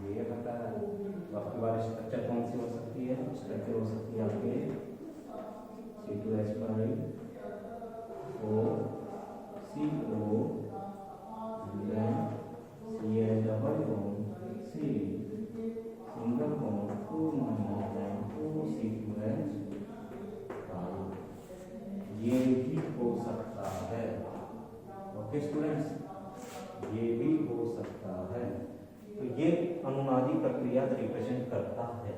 [SPEAKER 1] ये बताया। तो आपकी बार स्ट्रक्चर कौन सी हो सकती है? स्ट्रक्चर हो सकती है आपके C2H5 O CO then CH double bond C single bond 2 then 2 C2H5, ये भी हो सकता है। ओके स्टूडेंट्स, ये भी हो सकता है। तो ये अनुनादी प्रक्रिया रिप्रेजेंट करता है।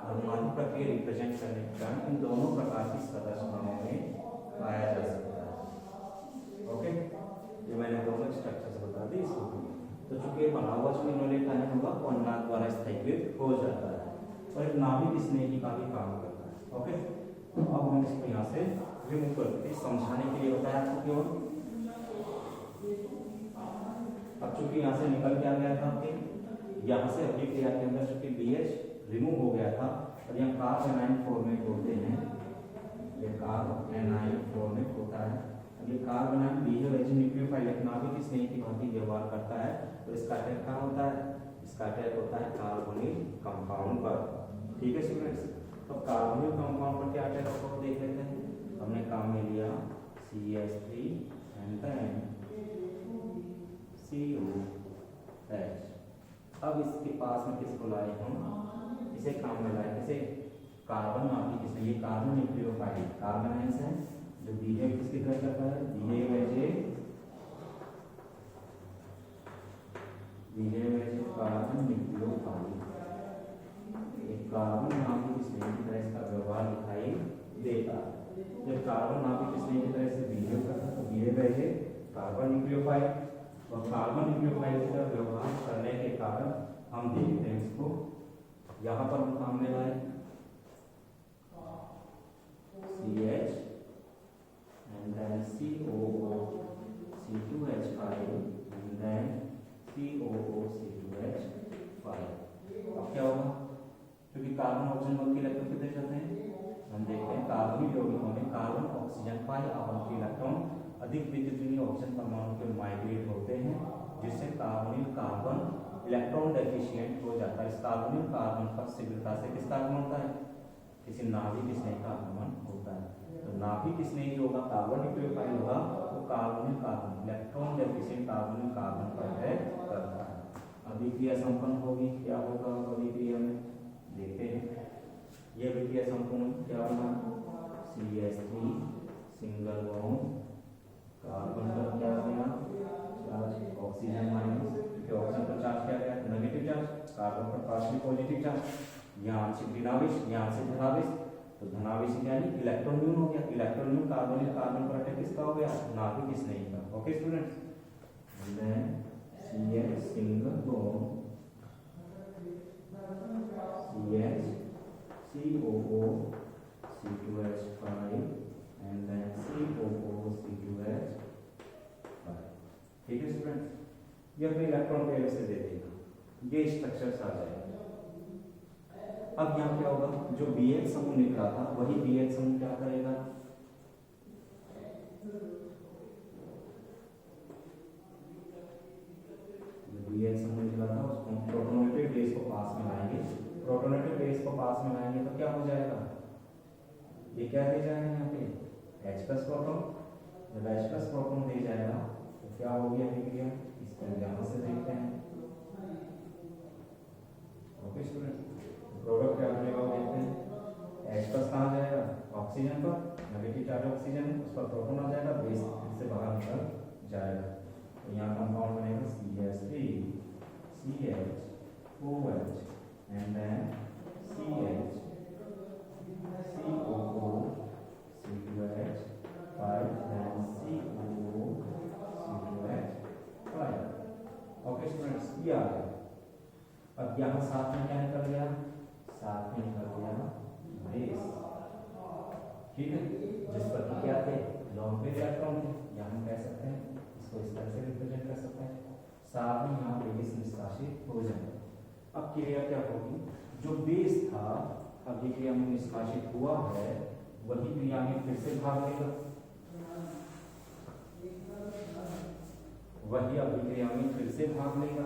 [SPEAKER 1] अनुनादी प्रक्रिया रिप्रेजेंट करने के कारण इन दोनों प्रकार की संरचनाओं में पाया जा सकता है। ओके, ये मैंने दोनों स्ट्रक्चर बता दी इसको। तो चूंकि बना हुआ जो इनोलेट आयन होगा वो अनुनाद द्वारा स्थायीकृत हो जाता है और एक नाभिक स्नेही का भी काम करता है। ओके, तो अब हम इसको यहाँ से रिमूव करते हैं, समझाने के लिए बताया आपको क्यों। अब चूंकि यहाँ से निकल के आ गया था आपके, यहाँ से अभिक्रिया के अंदर चूंकि BH रिमूव हो गया था और यहाँ कार्ब एनाइन फॉर्मेट होते हैं, ये कार्ब एनाइन फॉर्मेट होता है। अब ये कार्ब एनाइन बिहेव न्यूक्लियोफाइल एक नाभिक स्नेही की भांति व्यवहार करता है। तो इसका अटैक कहाँ होता है? इसका अटैक होता है कार्बोनिल कंपाउंड पर। ठीक है स्टूडेंट्स, तो कार्बोनिल कंपाउंड पर क्या अटैक होता है देख लेते हैं। हमने काम में लिया CH3 एंड देन COH। अब इसके पास में किसको लाए हम? इसे काम में लाए, किसे? कार्बन नाभिक स्नेही, कार्बन न्यूक्लियोफाइल कार्बन आयंस है जो बिहेव किसकी तरह करता है? Behave as a carbon nucleophile. एक कार्बन नाभिक स्नेही की तरह इसका व्यवहार दिखाई देता है। जब कार्बन नाभिक स्नेही की तरह से बिहेव करता है तो behave as a carbon nucleophile, और कार्बन न्यूक्लियोफाइल का व्यवहार करने के कारण हम देखते हैं इसको यहाँ पर हम काम में लाए CH and then COO C2H5 and then COO C2H5। अब क्या होगा? क्योंकि कार्बन ऑक्सीजन बॉन्ड के इलेक्ट्रॉन कितने जाते हैं? हम देखते हैं कार्बनिक यौगिकों में कार्बन ऑक्सीजन पाई अब के इलेक्ट्रॉन अधिक विद्युत ऑक्सीजन परमाणु के माइग्रेट होते हैं, जिससे कार्बोनिल कार्बन इलेक्ट्रॉन डेफिशिएंट हो जाता है। इस कार्बोनिल कार्बन पर शीघ्रता से किसका आगमन होता है? किसी नाभिक स्नेही का आगमन होता है। तो नाभिक स्नेही होगा कार्बन न्यूक्लियोफाइल होगा तो carbonyl carbon electron deficient carbonyl carbon पर अटैक करता है। अभिक्रिया संपन्न होगी, क्या होगा अभिक्रिया में देखते हैं। यह अभिक्रिया संपन्न क्या होगा? CH3 सिंगल बॉन्ड कार्बन पर क्या हो गया? चार्ज ऑक्सीजन माइनस, क्योंकि ऑक्सीजन पर चार्ज क्या गया? नेगेटिव चार्ज, कार्बन पर पार्शियली पॉजिटिव चार्ज। यहाँ आंशिक ऋणावेश, यहाँ आंशिक धनावेश, तो धनावेश यानी इलेक्ट्रॉन न्यून हो गया। इलेक्ट्रॉन न्यून कार्बन कार्बन पर अटैक किसका हो गया? नाभिक स्नेही का। Okay students, then CH single bond CH COO C2H5 and then COO C2H5। ठीक है स्टूडेंट्स, ये अपने इलेक्ट्रॉन पेयर से दे देगा, ये स्ट्रक्चर आ जाएगा। अब यहाँ क्या होगा? जो BH समूह निकला था वही BH समूह क्या करेगा? BH समूह निकला था उसको प्रोटोनेटेड बेस को पास में लाएंगे। प्रोटोनेटेड बेस को पास में लाएंगे तो क्या हो जाएगा? ये क्या दे जाएगा यहाँ पे? H+ proton. जब H+ प्रोटॉन दे जाएगा तो क्या होगी अभिक्रिया? इसको यहाँ से देखते हैं। ओके स्टूडेंट, प्रोडक्ट क्या बनेगा देखते हैं। H+ कहाँ जाएगा? ऑक्सीजन पर, नेगेटिव चार्ज ऑक्सीजन है, उस पर प्रोटॉन आ जाएगा, बेस से बाहर निकल जाएगा। तो यहाँ कंपाउंड बनेगा CH3 CH OH and then CH COO C2H5 then COO C2H5। Okay students, ये आ गया। अब यहाँ साथ में क्या निकल गया? साथ में निकल गया बेस। ठीक है, जिस पर कि क्या थे, लॉन्ग पेयर इलेक्ट्रॉन थे, या हम कह सकते हैं इसको इस तरह से रिप्रेजेंट कर सकते हैं। साथ ही यहाँ बेस निष्कासित हो जाएगा। अब क्रिया क्या होगी, जो बेस था अभिक्रिया में निष्कासित हुआ है वही क्रिया में फिर से भाग लेगा, वही अभिक्रिया में फिर से भाग लेगा।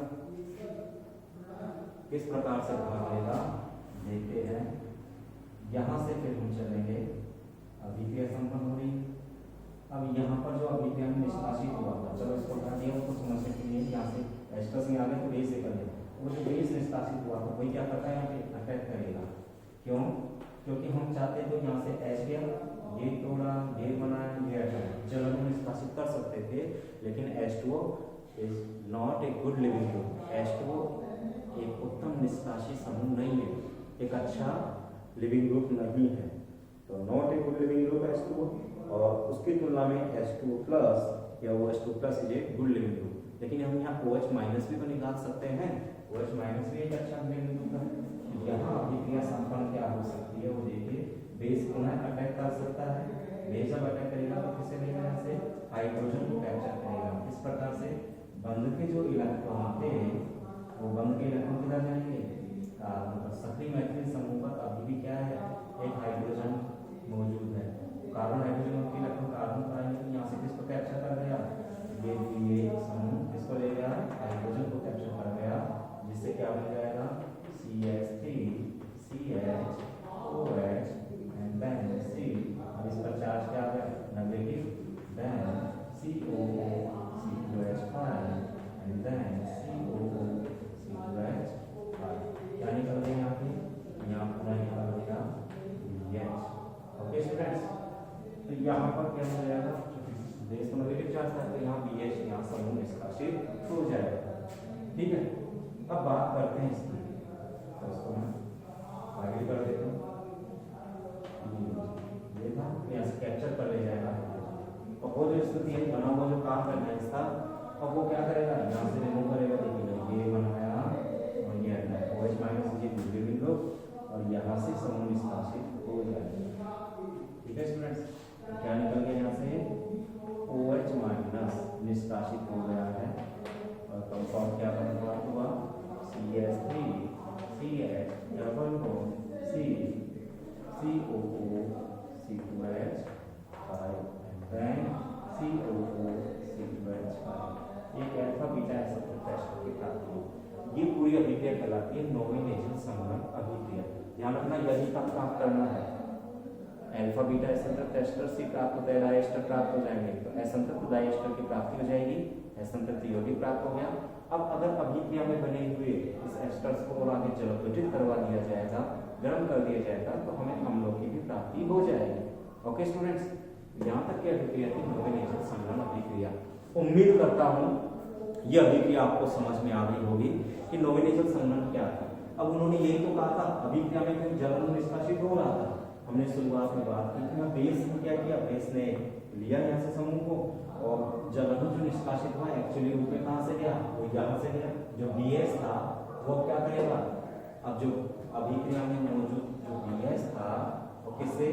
[SPEAKER 1] किस प्रकार से भाग लेगा देखते हैं। यहां से फिर हम चलेंगे, अभिक्रिया संपन्न हो रही। अब यहाँ पर जो अभिक्रिया में निष्कासित हुआ था, चलो इसको हटा दिया उसको समझने के लिए, यहाँ से एस्टर्स में आ गए तो बेस से कर लें। वो जो बेस निष्कासित हुआ था वही क्या करता है, यहाँ पे अटैक करेगा। क्यों, क्योंकि हम चाहते तो यहाँ से HCl ये तोड़ा, ये बनाया, ये हटाया, जल हम निष्कासित कर सकते थे, लेकिन H2O is not a good leaving group. H2O एक उत्तम निष्कासित समूह नहीं है, एक अच्छा लिविंग ग्रुप नहीं है, तो not a good leaving group H2O। और उसकी तुलना में H2O प्लस या OH2 plus is a good leaving group. लेकिन हम यहाँ OH माइनस भी तो निकाल सकते हैं, OH माइनस भी एक अच्छा लिविंग ग्रुप है। यहाँ अभिक्रिया संपन्न क्या हो सकती है वो देखिए, बेस पुनः अटैक कर सकता है। बेस जब अटैक करेगा तो किसे लेगा, यहाँ से हाइड्रोजन को कैप्चर करेगा। इस प्रकार से बंध के जो इलेक्ट्रॉन थे वो बंध के इलेक्ट्रॉन किधर जाएंगे, मतलब सक्रिय मैथिली समूह पर अभी भी क्या है, एक हाइड्रोजन मौजूद है। कार्बन हाइड्रोजन के इलेक्ट्रॉन कार्बन पर आएंगे तो यहाँ से किसको कैप्चर कर गया, ये समूह किसको ले गया, हाइड्रोजन को कैप्चर कर गया, जिससे क्या बन जाएगा CH3 CH OH and then C। अब इस पर चार्ज क्या आ गया, negative, then COO C2H5 and then COO C2H5। क्या निकल गया यहाँ पे, यहाँ पूरा निकल गया BH। ओके स्टूडेंट्स, तो यहाँ पर क्या हो जाएगा, बेस को नेगेटिव चार्ज था तो यहाँ BH यहाँ समूह निष्कासित हो जाएगा। ठीक है, अब बात करते हैं इसकी, तो इसको मैं आगे कर देता हूँ। ये था यहाँ से कैप्चर कर ले जाएगा, और वो जो स्थिति है बना हुआ जो काम करना है इसका, अब वो क्या करेगा, यहाँ से रिमूव करेगा। देखिए ये बनाया और ये हटाया, OH माइनस ये दूसरे बिंदु, और यहाँ से समूह निष्कासित हो जाएगा। ठीक है स्टूडेंट्स, तो क्या निकल गया यहाँ से, OH माइनस निष्कासित हो गया है, और कंपाउंड क्या बना हुआ, CH3 CH double bond C COO C2H5 and then COO C2H5। एक अल्फा बीटा एक्सेप्टर टेस्ट की प्राप्ति, ये पूरी अभिक्रिया कहलाती है नॉमिनेशन संगम अभिक्रिया। ध्यान रखना यही का प्राप्त करना है, अल्फा बीटा एसेंटर टेस्टर से प्राप्त होता है, डायस्टर प्राप्त हो जाएंगे, तो एसेंटर तो डायस्टर की प्राप्ति हो जाएगी, एसेंटर तो यौगिक प्राप्त हो गया। अब अगर अभिक्रिया में बने हुए इस एस्टर्स को और आगे जलपीड़ित करवा दिया जाएगा, गर्म कर दिया जाएगा, तो हमें अम्लों की भी प्राप्ति हो जाएगी। ओके स्टूडेंट्स, यहाँ तक की अभिक्रिया थी नॉमिनेशन संगम अभिक्रिया। उम्मीद करता हूँ यह अभिक्रिया आपको समझ में आ गई होगी कि नॉमिनेशन संगम क्या था। अब उन्होंने यही तो कहा था, अभिक्रिया में कोई जल निष्कासित हो रहा था, हमने शुरुआत में बात की थी, बेस ने क्या किया, बेस ने लिया यहाँ से समूह को, और जलअणु जो निष्कासित हुआ एक्चुअली रूप में कहाँ से गया, वो यहाँ से गया। जो BS था वो क्या करेगा, अब जो अभिक्रिया में मौजूद जो BS था वो किससे,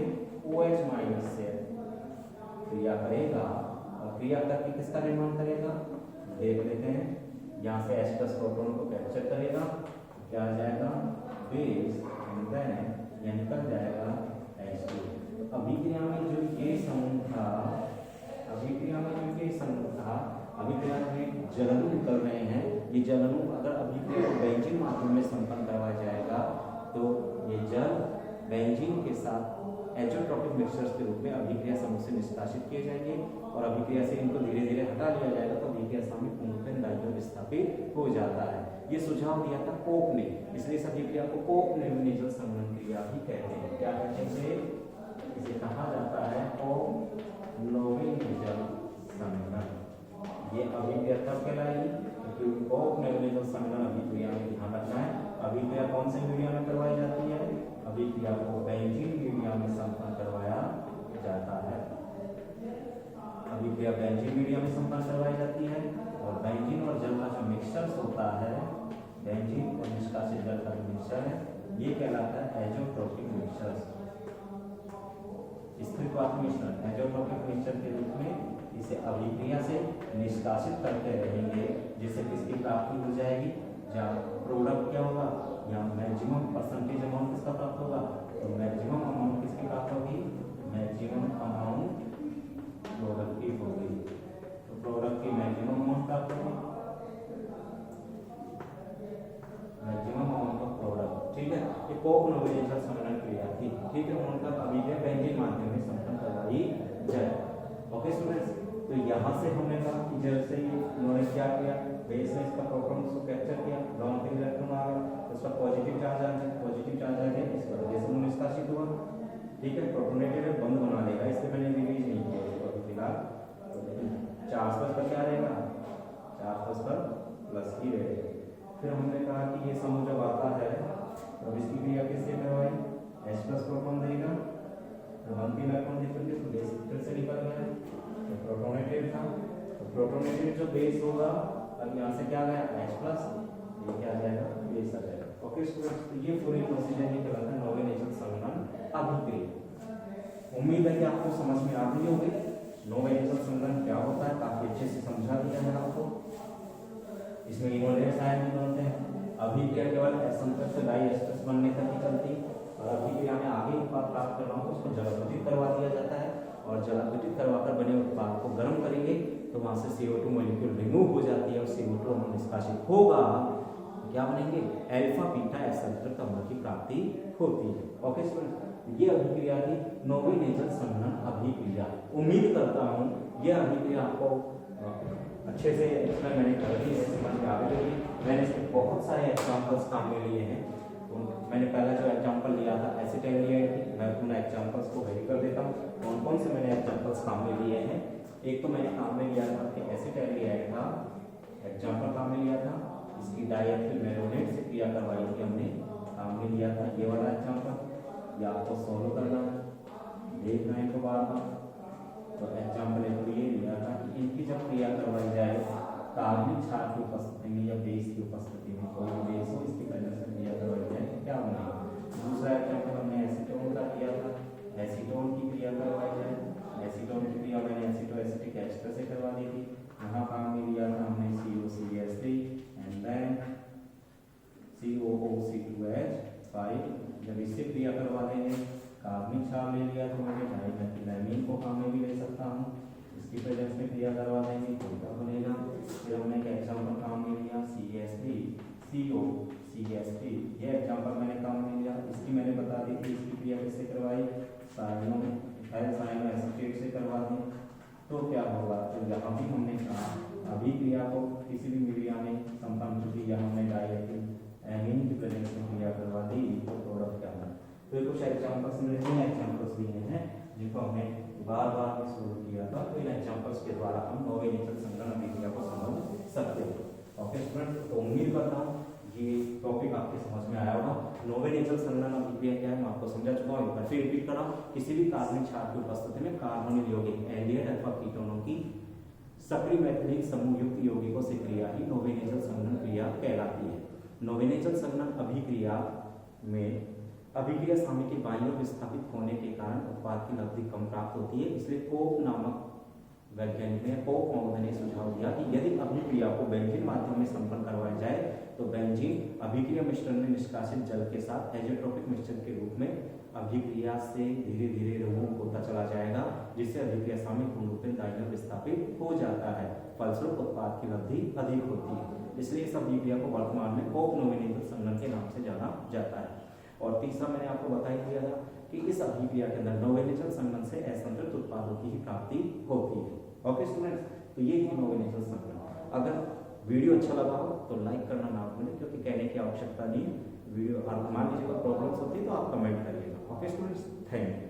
[SPEAKER 1] OH माइनस से क्रिया करेगा, और क्रिया करके किसका निर्माण करेगा, देख लेते हैं। यहाँ से H+ प्रोटॉन को कैप्चर करेगा, क्या आ जाएगा बेस, एंड देन यह निकल जाएगा H2। अभिक्रिया में जो ये समूह था, अभिक्रिया में जो ये समूह था, अभिक्रिया में जलाणु निकल रहे हैं, ये जलाणु अगर अभिक्रिया को बेंजीन माध्यम में संपन्न करवाया जाएगा तो ये जल बेंजीन के साथ एजोट्रोपिक मिक्सचर्स के रूप में अभिक्रिया समूह से निष्कासित किए जाएंगे, और अभिक्रिया से इनको धीरे धीरे हटा लिया जाएगा, तो अभिक्रिया समूह पूर्णतः डाइजन विस्थापित हो जाता है। ये सुझाव दिया था कोक ने, इसलिए इस अभिक्रिया को कोक नॉमिनेशन संगम क्रिया भी कहते हैं। क्या कहते हैं इसे कहा जाता है कोक नॉमिनेशन संगम। ये अभिक्रिया तब कहलाएगी क्योंकि कोक नॉमिनेशन संगम अभिक्रिया में ध्यान रखना है। अभिक्रिया कौन से मीडिया में करवाई जाती है, अभिक्रिया को बेंजीन मीडिया में संपन्न करवाया जाता है। अभिक्रिया बेंजीन मीडिया में संपन्न करवाई जाती है, और बेंजीन और जल का जो मिक्सचर होता है, बेंजीन और निष्कासित जल का जो मिक्सचर है, ये कहलाता है एजोट्रोपिक मिक्सचर। स्थिति उत्पाद मिश्रण एजोट्रोपिक मिश्रण के रूप में इसे अभिक्रिया से निष्कासित करते रहेंगे, जिससे किसकी प्राप्ति हो जाएगी, जहाँ प्रोडक्ट क्या होगा, यहाँ मैक्सिमम परसेंटेज अमाउंट किसका प्राप्त होगा, तो मैक्सिमम अमाउंट किसकी प्राप्त होगी, मैक्सिमम अमाउंट प्रोडक्ट की होगी, तो प्रोडक्ट की मैक्सिमम अमाउंट प्राप्त होगी, मैक्सिमम अमाउंट ऑफ प्रोडक्ट। ठीक है, ये कोक नोवेनेशन सम्मेलन क्रिया थी। ठीक है, उनका अभिक्रिया बेंजीन माध्यम में संपन्न करवाई जाए। ओके स्टूडेंट्स, तो यहाँ से हमने कहा कि जैसे ही उन्होंने क्या किया, बेस ने इसका प्रोटॉन्स को कैप्चर किया, ग्राउंड पे इलेक्ट्रॉन आ गया, उसका पॉजिटिव चार्ज आ गया, पॉजिटिव चार्ज आ गया, इसका वजह से निष्कासित हुआ। ठीक है, प्रोटोनेटेड बंद बना देगा, इसलिए मैंने रिलीज नहीं किया इसको अभी फिलहाल। चार्ज पर क्या रहेगा, चार्ज पर प्लस ही रहेगा। फिर हमने कहा कि ये समूह जब आता है तब इसकी क्रिया किससे करवाई, H प्लस प्रोटॉन देगा, अंतिम इलेक्ट्रॉन निकल तो बेस फिर से निकल गया, तो प्रोटोनेटेड था, तो प्रोटोनेटेड जो बेस होगा अब यहाँ से क्या गया H प्लस, ये क्या आ जाएगा, बेस आ जाएगा। ओके स्टूडेंट्स, तो ये पूरी प्रोसीजर ही कहलाता है नोवेनेशन संघनन अभिक्रिया। उम्मीद है कि आपको समझ में आ गई होगी नोवेनेशन संघनन क्या होता है, काफी अच्छे से समझा दिया है आपको। इसमें इनोलेट्स आयन भी बनते हैं। अभिक्रिया केवल एस्टर से डाइएस्टर बनने तक ही चलती, और अभिक्रिया में आगे उत्पाद प्राप्त करना हो तो उसको जलावृत करवा दिया जाता है, और जलावृत करवाकर बने उत्पाद को गर्म करेंगे तो वहां से CO2 मॉलिक्यूल रिमूव हो जाती है, और CO2 निष्कासित होगा, क्या बनेंगे, अल्फा बीटा एसेंटर अम्ल की प्राप्ति होती है। ओके स्टूडेंट, ये अभिक्रिया थी नोवेनेशन संघनन अभिक्रिया। उम्मीद करता हूँ यह अभिक्रिया आपको अच्छे से इसमें मैंने कर दी है, समझ में आ गई होगी। मैंने इसके बहुत सारे एग्जांपल्स काम में लिए हैं, तो मैंने पहला जो एग्जांपल लिया था एसिटाइलिएट की, मैं अपना एग्जांपल्स को वेरी कर देता हूँ कौन कौन से मैंने एग्जांपल्स काम में लिए हैं। एक तो मैंने काम में लिया था कि एसिटाइलिएट का एग्जांपल काम में लिया था, इसकी डाइएथिल मैलोनेट से क्रिया करवाई थी हमने, काम में लिया था ये वाला एग्जांपल। ये आपको सॉल्व करना है, देखना है तो बार। तो एग्जांपल एक तो ये लिया था कि इनकी जब क्रिया करवाई जाए कार्बनिक क्षार की उपस्थिति में या बेस की उपस्थिति में, कोई बेस हो इसकी प्रेजेंस में क्रिया करवाई जाए तो क्या बनेगा। दूसरा एग्जांपल हमने एसीटोन का किया था, एसीटोन की क्रिया करवाई जाए, एसीटोन की क्रिया मैंने एसिटोएसिटिक एस्टर से करवा दी थी। यहाँ काम में लिया था हमने COCH3 एंड देन COO2H5, जब इससे क्रिया करवा देंगे कार्बनिक क्षार ले लिया तो मैंने डाइमेथिलामीन को काम में भी ले सकता हूँ, इसकी प्रेजेंस में क्रिया करवा देंगे तो क्या बनेगा। फिर हमने एक एग्जांपल काम में लिया CH3 COCH3, ये एग्जांपल मैंने काम में लिया, इसकी मैंने बता दी थी इसकी क्रिया कैसे करवाई, साइनो एसिटेट से करवा दी। तो क्या होगा, तो यहाँ भी हमने कहा अभिक्रिया को किसी भी मीडिया में संपन्न किया, हमने डाइएथिल एमीन की प्रेजेंस में क्रिया करवा दी तो प्रोडक्ट क्या बना। तो ये कुछ एग्जांपल्स मिले थे, एग्जांपल्स दिए हैं जिनको हमने बार बार सोल्व किया था, तो इन एग्जांपल्स के द्वारा हम नोवेनेशन संघनन अभिक्रिया को समझ सकते हैं। ओके स्टूडेंट, तो उम्मीद करता हूँ ये टॉपिक आपके समझ में आया होगा। नोवेनेशन संघनन अभिक्रिया क्या है मैं आपको समझा चुका हूँ, एक बार फिर रिपीट कर रहा हूँ। किसी भी कार्बनिक क्षार की उपस्थिति में कार्बोनिल यौगिक एल्डिहाइड अथवा कीटोनों की सक्रिय मैथिलिक समूह युक्त यौगिकों से क्रिया ही नोवेनेशन संघनन क्रिया कहलाती है। नोवेनेशन संघनन अभिक्रिया में अभिक्रिया सामने के बाईं ओर विस्थापित होने के कारण उत्पाद की लब्धि कम प्राप्त होती है, इसलिए कोक नामक वैज्ञानिक ने कोक महोदय ने सुझाव दिया कि यदि अभिक्रिया को बेंजीन माध्यम में संपन्न करवाया जाए तो बेंजीन अभिक्रिया मिश्रण में निष्कासित जल के साथ एजेट्रोपिक मिश्रण के रूप में अभिक्रिया से धीरे धीरे रिमूव होता चला जाएगा, जिससे अभिक्रिया सामने पूर्ण रूप में दाईं ओर विस्थापित हो जाता है, फलस्वरूप उत्पाद की लब्धि अधिक होती है। इसलिए इस अभिक्रिया को वर्तमान में कोक नोवेनेशन संघनन के नाम से जाना जाता है। और तीसरा मैंने आपको बता ही दिया था कि इस अभिक्रिया के अंदर नोवेनेशन संघनन से असंतृप्त उत्पादों की ही प्राप्ति होती है। ओके स्टूडेंट्स, तो ये थी नोवेनेशन संघनन। अगर वीडियो अच्छा लगा हो तो लाइक करना ना भूलें, क्योंकि कहने की आवश्यकता नहीं है। वीडियो मान लीजिए कोई प्रॉब्लम्स होती है तो आप कमेंट करिएगा। Okay students, thank you.